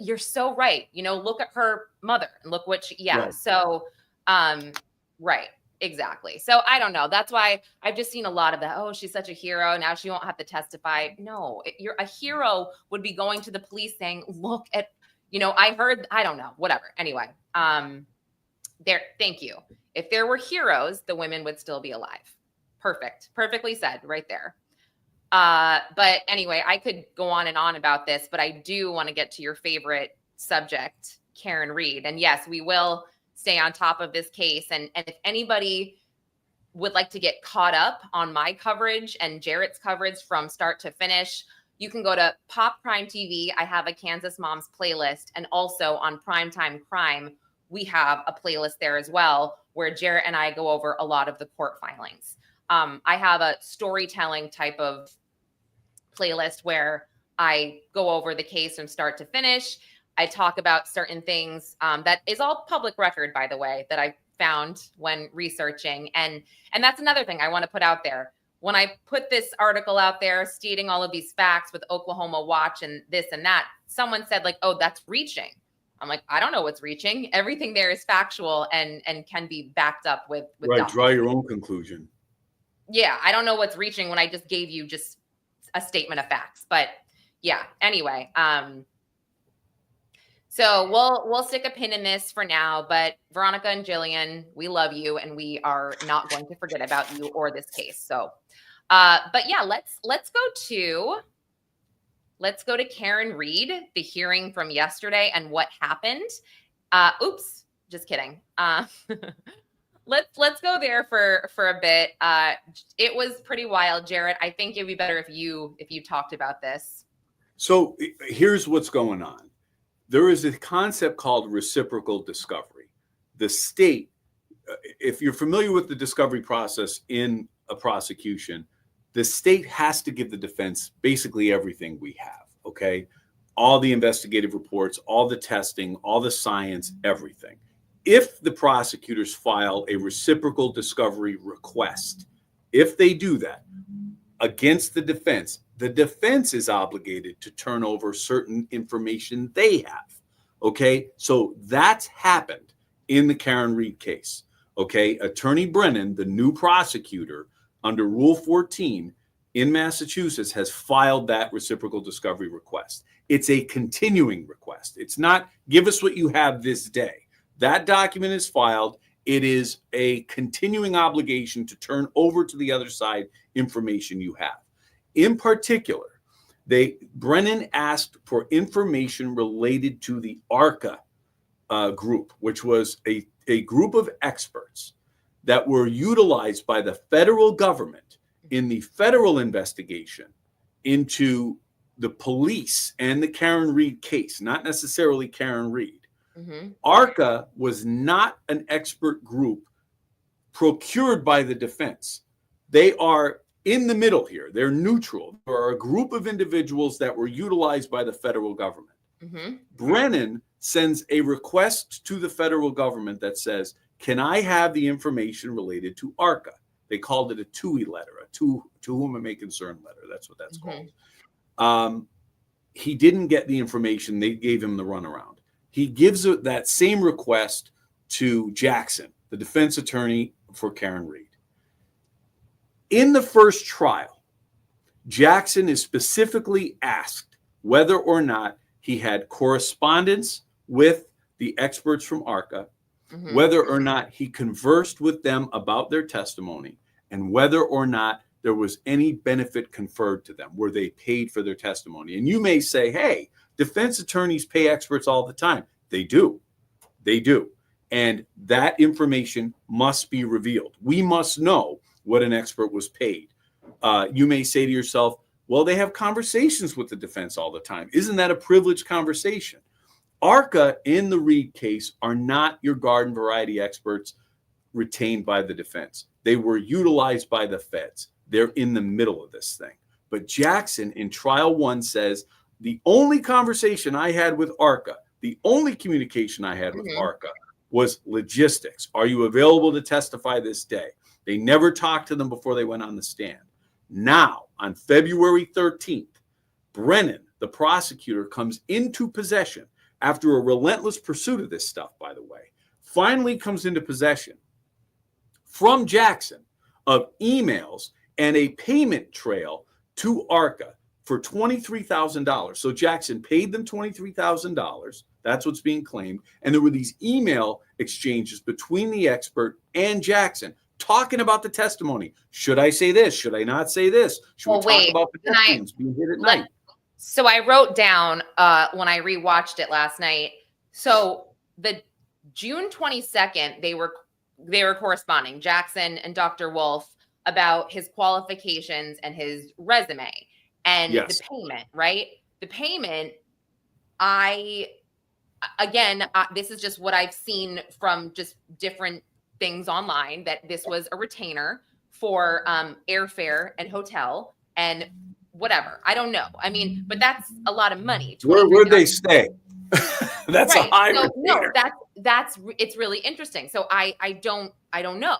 You're so right. Look at her mother and look what Right. So, right. Exactly. So I don't know. That's why I've just seen a lot of that. Oh, she's such a hero. Now she won't have to testify. No, you're a hero would be going to the police saying, look at, I heard, I don't know, whatever. Anyway, thank you. If there were heroes, the women would still be alive. Perfect. Perfectly said right there. But anyway, I could go on and on about this, but I do want to get to your favorite subject, Karen Reed. And yes, we will stay on top of this case. And if anybody would like to get caught up on my coverage and Jarrett's coverage from start to finish, you can go to Pop Prime TV. I have a Kansas Moms playlist. And also on Primetime Crime, we have a playlist there as well, where Jarrett and I go over a lot of the court filings. I have a storytelling type of playlist where I go over the case from start to finish. I talk about certain things that is all public record, by the way, that I found when researching. And that's another thing I want to put out there. When I put this article out there stating all of these facts with Oklahoma Watch and this and that, someone said like, oh, that's reaching. I'm like, I don't know what's reaching. Everything there is factual and can be backed up with right. Draw your own conclusion. Yeah, I don't know what's reaching when I just gave you just a statement of facts. But yeah, anyway, so we'll stick a pin in this for now. But Veronica and Jillian, we love you, and we are not going to forget about you or this case. So, but yeah, let's go to Karen Reed, the hearing from yesterday and what happened. Oops, just kidding. Let's go there for a bit. It was pretty wild, Jarrett. I think it'd be better if you talked about this. So here's what's going on. There is a concept called reciprocal discovery. The state, if you're familiar with the discovery process in a prosecution, the state has to give the defense basically everything we have, okay? All the investigative reports, all the testing, all the science, everything. If the prosecutors file a reciprocal discovery request, if they do that against the defense is obligated to turn over certain information they have. Okay, so that's happened in the Karen Reed case. Okay, Attorney Brennan, the new prosecutor under Rule 14 in Massachusetts, has filed that reciprocal discovery request. It's a continuing request. It's not give us what you have this day. That document is filed. It is a continuing obligation to turn over to the other side information you have. In particular, Brennan asked for information related to the ARCA group, which was a group of experts that were utilized by the federal government in the federal investigation into the police and the Karen Reed case, not necessarily Karen Reed. Mm-hmm. ARCA was not an expert group procured by the defense. They are in the middle here. They're neutral. There are a group of individuals that were utilized by the federal government. Mm-hmm. Brennan sends a request to the federal government that says, can I have the information related to ARCA? They called it a TUI letter, to whom it may concern letter. That's what that's called. he didn't get the information. They gave him the runaround. He gives that same request to Jackson, the defense attorney for Karen Reed. In the first trial, Jackson is specifically asked whether or not he had correspondence with the experts from ARCA, whether or not he conversed with them about their testimony, and whether or not there was any benefit conferred to them. Were they paid for their testimony? And you may say, hey, defense attorneys pay experts all the time. They do. They do. And that information must be revealed. We must know what an expert was paid. You may say to yourself, well, they have conversations with the defense all the time. Isn't that a privileged conversation? ARCA in the Reed case are not your garden variety experts retained by the defense. They were utilized by the feds. They're in the middle of this thing. But Jackson in trial 1 says, the only conversation I had with ARCA, the only communication I had with ARCA was logistics. Are you available to testify this day? They never talked to them before they went on the stand. Now, on February 13th, Brennan, the prosecutor, comes into possession after a relentless pursuit of this stuff, by the way, finally comes into possession from Jackson of emails and a payment trail to ARCA for $23,000. So Jackson paid them $23,000. That's what's being claimed. And there were these email exchanges between the expert and Jackson talking about the testimony. Should I say this? Should I not say this? Should we talk about pedestrians being hit at night? So I wrote down when I rewatched it last night. So the June 22nd, they were corresponding, Jackson and Dr. Wolf, about his qualifications and his resume and the payment, right? The payment, this is just what I've seen from just different things online, that this was a retainer for airfare and hotel and whatever. I don't know. I mean, but that's a lot of money. Where'd they stay? That's right. a high So, retainer. No, it's really interesting. So I don't know.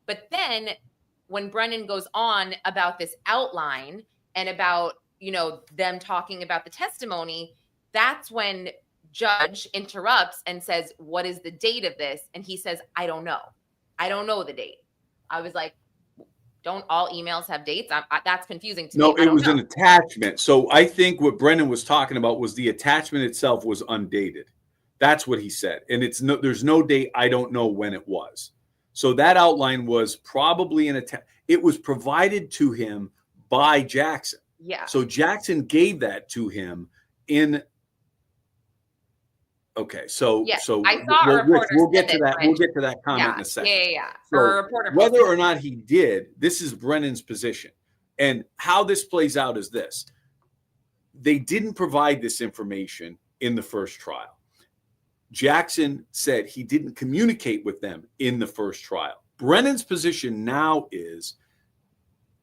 But then when Brennan goes on about this outline and about, them talking about the testimony, that's when judge interrupts and says, what is the date of this? And he says, I don't know. I don't know the date. I was like, don't all emails have dates? That's confusing to me. No, it was an attachment. So I think what Brennan was talking about was the attachment itself was undated. That's what he said. And there's no date. I don't know when it was. So that outline was probably it was provided to him by Jackson. Yeah. So Jackson gave that to him in. Okay, so I saw a reporter. We'll get to that. We'll get to that comment in a second. Yeah. So a reporter whether or not he did, this is Brennan's position, and how this plays out is this: they didn't provide this information in the first trial. Jackson said he didn't communicate with them in the first trial. Brennan's position now is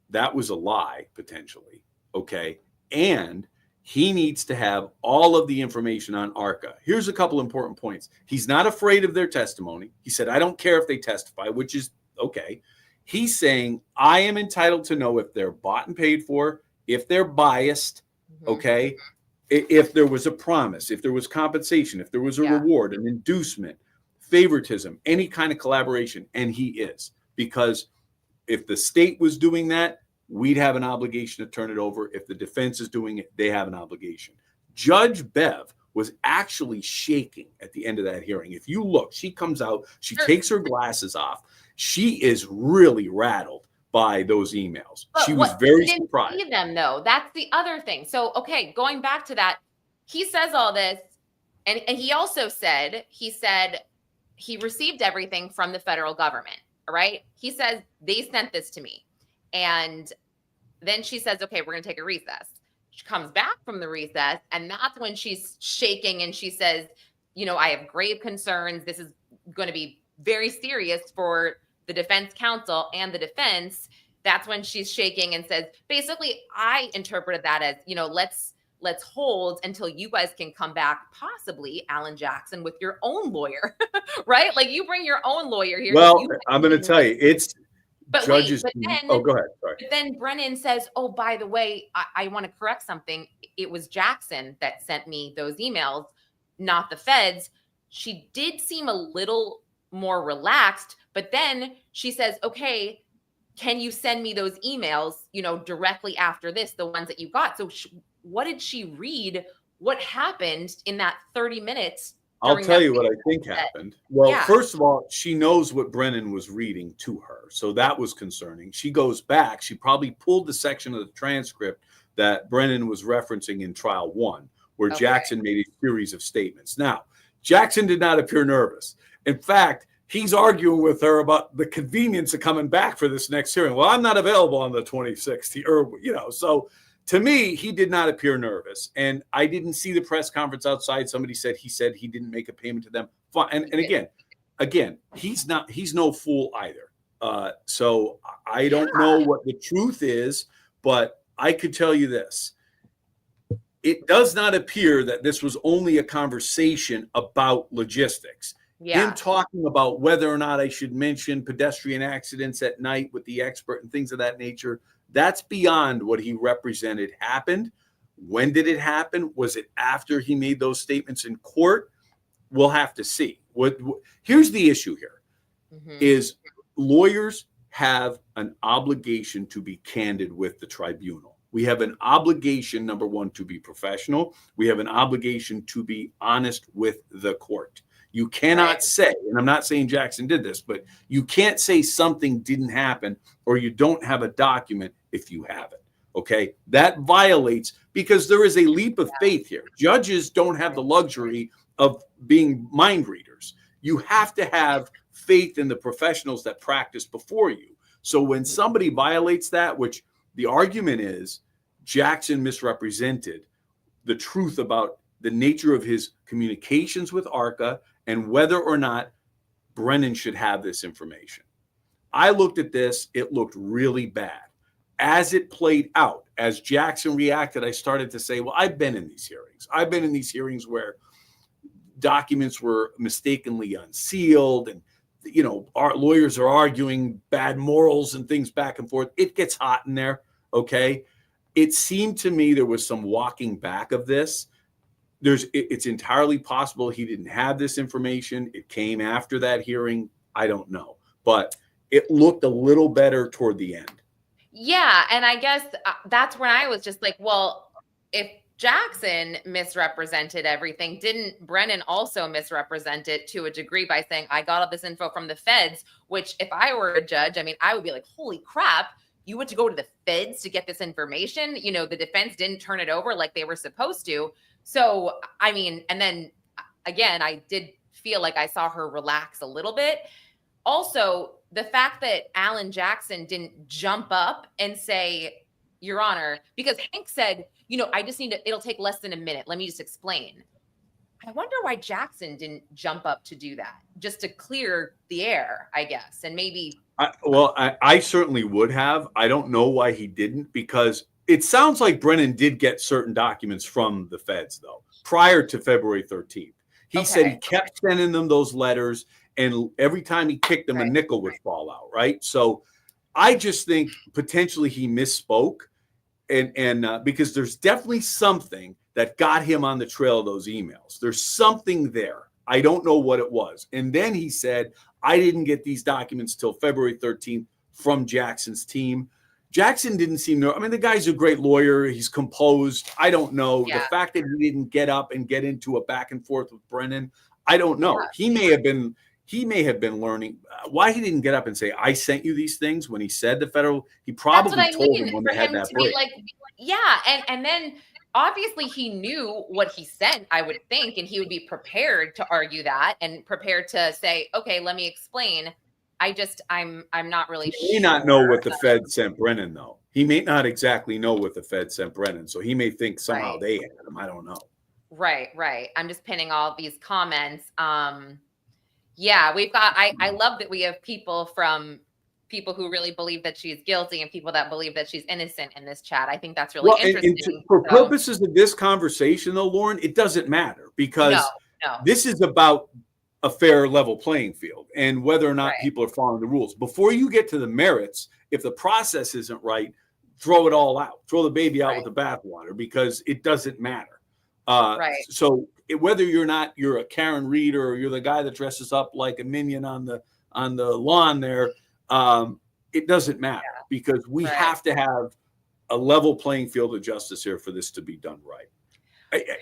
that was a lie, potentially. Okay, and he needs to have all of the information on ARCA. Here's a couple important points. He's not afraid of their testimony. He said, I don't care if they testify, which is okay. He's saying, I am entitled to know if they're bought and paid for, if they're biased, okay, if there was a promise, if there was compensation, if there was a reward, an inducement, favoritism, any kind of collaboration. And he is. Because if the state was doing that, we'd have an obligation to turn it over. If the defense is doing it, they have an obligation. Judge Bev was actually shaking at the end of that hearing. If you look, she comes out, she takes her glasses off. She is really rattled by those emails. She was very surprised. He didn't see them, though. That's the other thing. So, okay, going back to that, he says all this, and he also said, he received everything from the federal government, right? He says, they sent this to me. And then she says, okay, we're going to take a recess. She comes back from the recess, and that's when she's shaking and she says, I have grave concerns. This is going to be very serious for the defense counsel and the defense. That's when she's shaking and says, basically, I interpreted that as, let's hold until you guys can come back, possibly Alan Jackson, with your own lawyer, right? Like, you bring your own lawyer here. Well, I'm going to tell you, But judges. wait, but then, oh, go ahead. Sorry. But then Brennan says, oh, by the way, I want to correct something. It was Jackson that sent me those emails, not the feds. She did seem a little more relaxed, but then she says, okay, can you send me those emails, directly after this, the ones that you got? So what did she read? What happened in that 30 minutes? I'll tell you what I think happened. Well, Yeah. First of all, she knows what Brennan was reading to her. So that was concerning. She goes back. She probably pulled the section of the transcript that Brennan was referencing in trial 1, where Jackson made a series of statements. Now, Jackson did not appear nervous. In fact, he's arguing with her about the convenience of coming back for this next hearing. Well, I'm not available on the 26th, so to me, he did not appear nervous. And I didn't see the press conference outside. Somebody said he didn't make a payment to them. Fine. And again, he's no fool either. So I don't know what the truth is, but I could tell you this. It does not appear that this was only a conversation about logistics. Him talking about whether or not I should mention pedestrian accidents at night with the expert and things of that nature, that's beyond what he represented happened. When did it happen? Was it after he made those statements in court? We'll have to see. Here's the issue here, is lawyers have an obligation to be candid with the tribunal. We have an obligation, number one, to be professional. We have an obligation to be honest with the court. You cannot say, and I'm not saying Jackson did this, but you can't say something didn't happen or you don't have a document if you have it. Okay. That violates, because there is a leap of faith here. Judges don't have the luxury of being mind readers. You have to have faith in the professionals that practice before you. So when somebody violates that, which the argument is Jackson misrepresented the truth about the nature of his communications with ARCA and whether or not Brennan should have this information. I looked at this, it looked really bad. As it played out, as Jackson reacted, I started to say, well, I've been in these hearings. I've been in these hearings where documents were mistakenly unsealed and, our lawyers are arguing bad morals and things back and forth. It gets hot in there, okay? It seemed to me there was some walking back of this. It's entirely possible he didn't have this information. It came after that hearing. I don't know, but it looked a little better toward the end. Yeah. And I guess that's when I was just like, well, if Jackson misrepresented everything, didn't Brennan also misrepresent it to a degree by saying, I got all this info from the feds, which if I were a judge, I would be like, holy crap, you went to go to the feds to get this information. The defense didn't turn it over like they were supposed to. So, and then again, I did feel like I saw her relax a little bit. Also, the fact that Alan Jackson didn't jump up and say, Your Honor, because Hank said, I just it'll take less than a minute. Let me just explain. I wonder why Jackson didn't jump up to do that, just to clear the air, I guess. And maybe. I certainly would have. I don't know why he didn't, because it sounds like Brennan did get certain documents from the feds, though, prior to February 13th. He said he kept sending them those letters, and every time he kicked them, a nickel would fall out, right? So I just think potentially he misspoke, and because there's definitely something that got him on the trail of those emails. There's something there. I don't know what it was. And then he said, I didn't get these documents till February 13th from Jackson's team. Jackson didn't seem to, the guy's a great lawyer. He's composed. I don't know. The fact that he didn't get up and get into a back and forth with Brennan, I don't know. He may have been learning why he didn't get up and say, I sent you these things when he said the federal, he probably told him when they had that break. And then obviously he knew what he said, I would think, and he would be prepared to argue that and prepared to say, okay, let me explain. I'm not really sure. He may not know what the Fed sent Brennan, though. He may not exactly know what the Fed sent Brennan. So he may think somehow they had him. I don't know. Right. I'm just pinning all these comments. We've got, I love that we have people who really believe that she's guilty and people that believe that she's innocent in this chat. I think that's really interesting. For purposes of this conversation, though, Lauren, it doesn't matter, because this is about a fair level playing field and whether or not Right. people are following the rules. Before you get to the merits, if the process isn't right, throw it all out, throw the baby out Right. with the bathwater, because it doesn't matter. Right. So whether you're a Karen Reed or you're the guy that dresses up like a minion on the lawn there, it doesn't matter, because we Right. have to have a level playing field of justice here for this to be done right.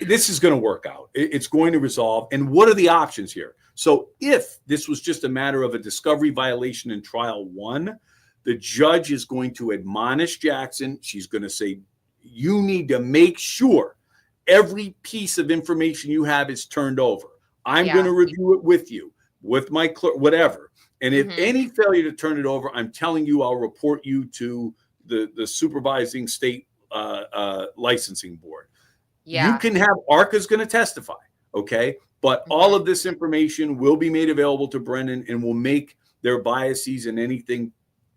This is going to work out. It's going to resolve. And what are the options here? So if this was just a matter of a discovery violation in trial 1, the judge is going to admonish Jackson. She's going to say, you need to make sure every piece of information you have is turned over. I'm going to review it with you, with my clerk, whatever. And if any failure to turn it over, I'm telling you, I'll report you to the supervising state licensing board. You can have ARCA's going to testify, okay? But all of this information will be made available to Brennan and will make their biases and anything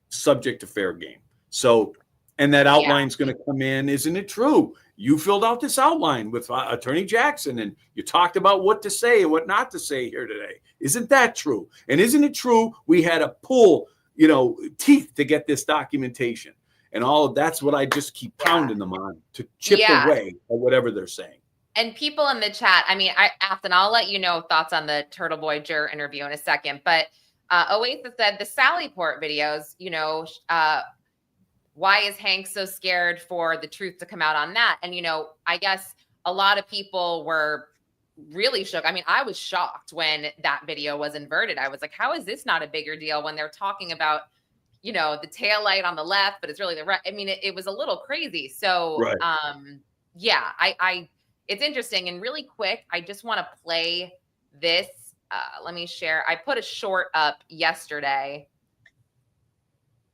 subject to fair game. So, and that outline's going to come in. Isn't it true? You filled out this outline with Attorney Jackson, and you talked about what to say and what not to say here today. Isn't that true? And isn't it true we had to pull, teeth to get this documentation? And all of that's what I just keep pounding them on to chip away at whatever they're saying. And people in the chat, I mean, Afton, I'll let you know thoughts on the Turtle Boy juror interview in a second. But Oasis said the Sallyport videos, why is Hank so scared for the truth to come out on that? And, I guess a lot of people were really shook. I mean, I was shocked when that video was inverted. I was like, how is this not a bigger deal when they're talking about, the taillight on the left, but it's really the right. I mean, it was a little crazy. So, it's interesting. And really quick, I just want to play this. Let me share. I put a short up yesterday.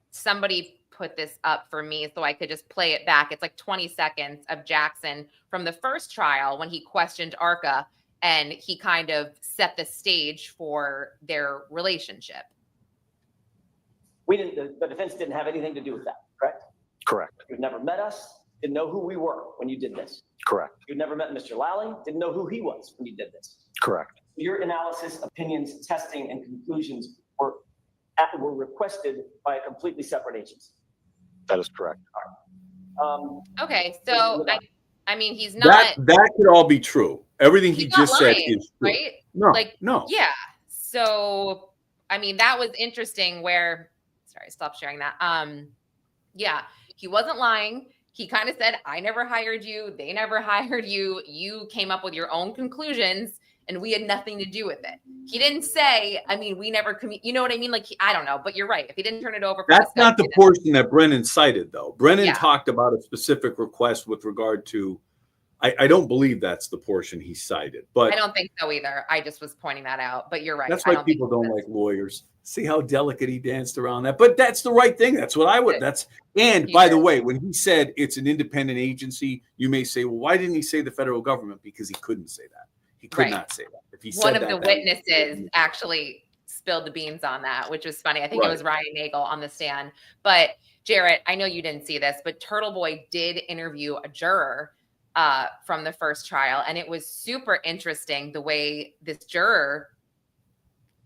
Somebody put this up for me so I could just play it back. It's like 20 seconds of Jackson from the first trial when he questioned ARCA and he kind of set the stage for their relationship. The defense didn't have anything to do with that, correct? Correct. You'd never met us, didn't know who we were when you did this. Correct. You'd never met Mr. Lally, didn't know who he was when you did this. Correct. Your analysis, opinions, testing, and conclusions were requested by a completely separate agency. That is correct. Okay, so I mean, he's not. That could all be true. Everything he just said is true. Right? No. Yeah. So, I mean, that was interesting where, sorry, stop sharing that. Yeah, he wasn't lying. He kind of said, I never hired you. They never hired you. You came up with your own conclusions and we had nothing to do with it. He didn't say, I mean, we never, you know what I mean? Like, I don't know, but you're right. If he didn't turn it over. That's not the portion that Brennan cited, though. Brennan talked about a specific request with regard to, I don't believe that's the portion he cited, but I don't think so either. I just was pointing that out, but you're right. That's why people don't like lawyers. See how delicate he danced around that, but that's the right thing. That's what I would, and by the way, when he said it's an independent agency, you may say, well, why didn't he say the federal government? Because he couldn't say that. He could not say that. If he said one of the witnesses actually spilled the beans on that, which was funny. I think it was Ryan Nagel on the stand. But Jarrett, I know you didn't see this, but Turtle Boy did interview a juror from the first trial, and it was super interesting the way this juror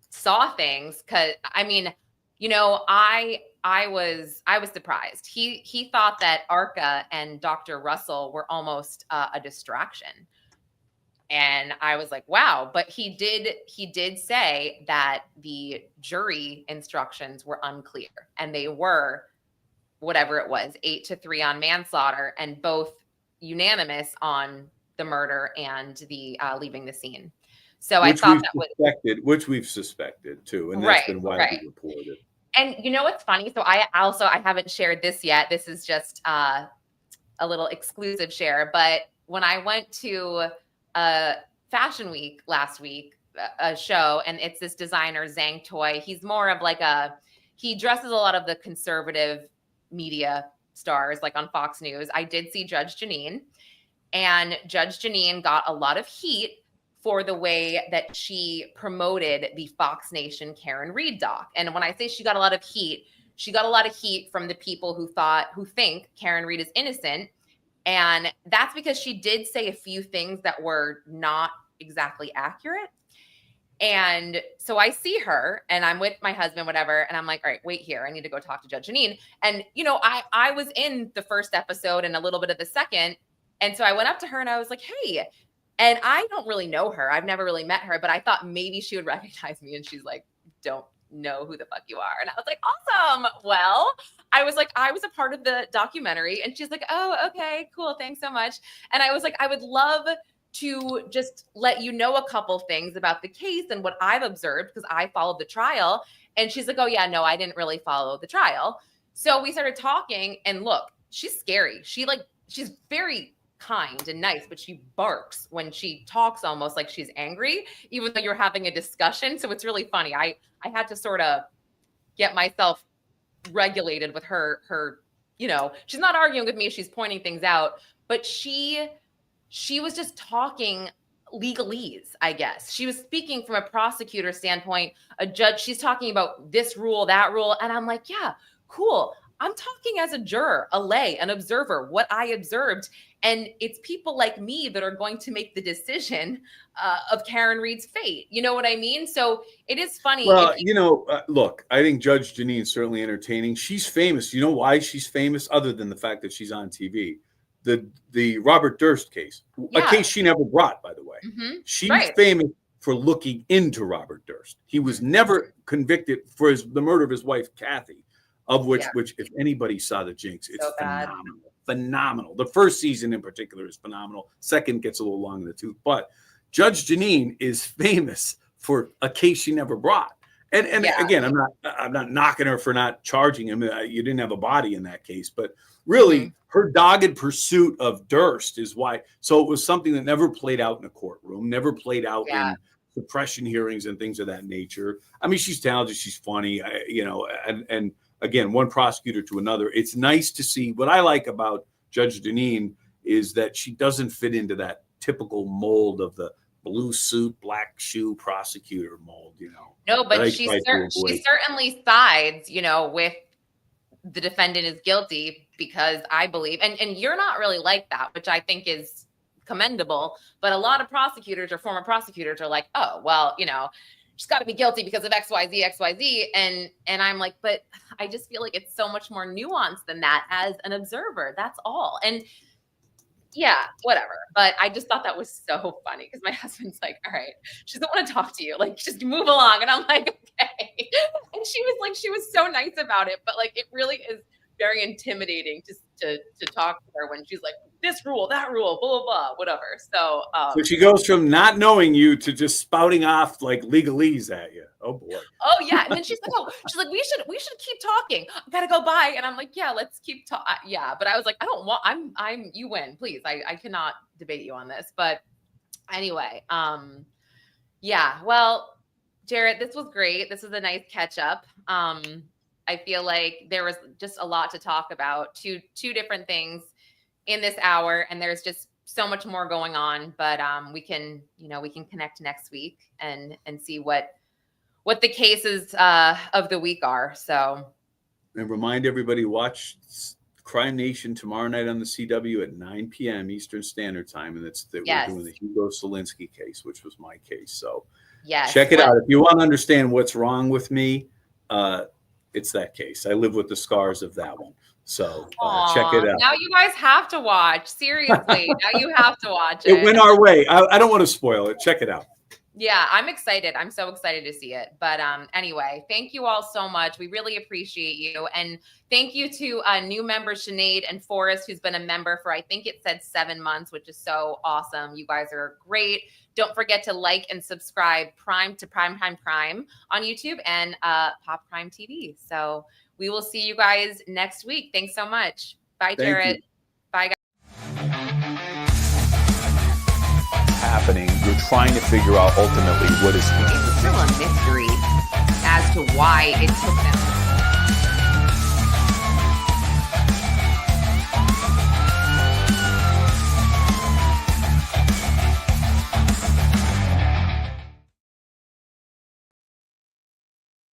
saw things. Because I mean, I was surprised. He thought that ARCA and Dr. Russell were almost a distraction. And I was like, wow. But he did say that the jury instructions were unclear, and they were whatever it was, 8-3 on manslaughter, and both unanimous on the murder and the leaving the scene. So I thought that was which we've suspected too, and that's been widely reported. And what's funny? So I haven't shared this yet. This is just a little exclusive share. But when I went to Fashion Week last week, a show, and it's this designer Zhang Toy. He's more of like he dresses a lot of the conservative media stars, like on Fox News. I did see Judge Jeanine, and Judge Jeanine got a lot of heat for the way that she promoted the Fox Nation Karen Reed doc. And when I say she got a lot of heat, she got a lot of heat from the people who think Karen Reed is innocent. And that's because she did say a few things that were not exactly accurate. And so I see her and I'm with my husband, whatever. And I'm like, all right, wait here. I need to go talk to Judge Janine. And, you know, I was in the first episode and a little bit of the second. And so I went up to her and I was like, hey, and I don't really know her. I've never really met her, but I thought maybe she would recognize me. And she's like, don't know who the fuck you are. And I was like, awesome. Well, I was like, I was a part of the documentary. And she's like, oh, okay, cool. Thanks so much. And I was like, I would love to just let you know a couple things about the case and what I've observed because I followed the trial. And she's like, oh yeah, no, I didn't really follow the trial. So we started talking and look, she's scary. She's very kind and nice, but she barks when she talks almost like she's angry, even though you're having a discussion. So it's really funny. I had to sort of get myself regulated with her, you know, she's not arguing with me. She's pointing things out, but she was just talking legalese, I guess. She was speaking from a prosecutor standpoint, a judge. She's talking about this rule, that rule. And I'm like, yeah, cool. I'm talking as a juror, a lay, an observer, what I observed. And it's people like me that are going to make the decision of Karen Reed's fate. You know what I mean? So it is funny. Well, look, I think Judge Janine's certainly entertaining. She's famous. You know why she's famous other than the fact that she's on TV? The Robert Durst case, a case she never brought, by the way. Mm-hmm. She's famous for looking into Robert Durst. He was never convicted for the murder of his wife, Kathy, of which if anybody saw The Jinx, it's so phenomenal. The first season in particular is phenomenal. Second gets a little long in the tooth, but Judge Janine is famous for a case she never brought. And again, I'm not knocking her for not charging him. You didn't have a body in that case, but really her dogged pursuit of Durst is why. So it was something that never played out in a courtroom, never played out in suppression hearings and things of that nature. I mean, she's talented, she's funny, and again, one prosecutor to another. It's nice to see. What I like about Judge Janine is that she doesn't fit into that typical mold of the blue suit, black shoe prosecutor mold, No, but she certainly sides, with the defendant is guilty because I believe, and you're not really like that, which I think is commendable. But a lot of prosecutors or former prosecutors are like, oh, well, she's got to be guilty because of XYZ. And I'm like, but I just feel like it's so much more nuanced than that as an observer. That's all. And yeah, whatever. But I just thought that was so funny because my husband's like, all right, she doesn't want to talk to you. Like, just move along. And I'm like, okay. And she was so nice about it. But like, it really is very intimidating just to talk to her when she's like, this rule, that rule, blah, blah, blah, whatever. So she goes from not knowing you to just spouting off like legalese at you. Oh boy. Oh yeah. And then she's like, we should keep talking. I gotta go by. And I'm like, yeah, let's keep talking. Yeah. But I was like, you win, please. I cannot debate you on this. But anyway, yeah. Well, Jarrett, this was great. This was a nice catch up. I feel like there was just a lot to talk about, two different things in this hour, and there's just so much more going on, but we can connect next week and see what the cases of the week are. So, and remind everybody, watch Crime Nation tomorrow night on the CW at 9 p.m. Eastern Standard Time, and we're doing the Hugo Solinsky case, which was my case. So check it out. If you want to understand what's wrong with me, it's that case. I live with the scars of that one. So check it out. Now you guys have to watch. Seriously, now you have to watch it. It went our way. I don't want to spoil it. Check it out. Yeah, I'm excited. I'm so excited to see it. But anyway, thank you all so much. We really appreciate you. And thank you to new members, Sinead and Forrest, who's been a member for, I think it said 7 months, which is so awesome. You guys are great. Don't forget to like and subscribe Prime to Primetime Prime on YouTube and Pop Prime TV. So we will see you guys next week. Thanks so much. Bye, Jarrett. Bye, guys. Happening. You're trying to figure out ultimately what is. It's still a mystery as to why it took them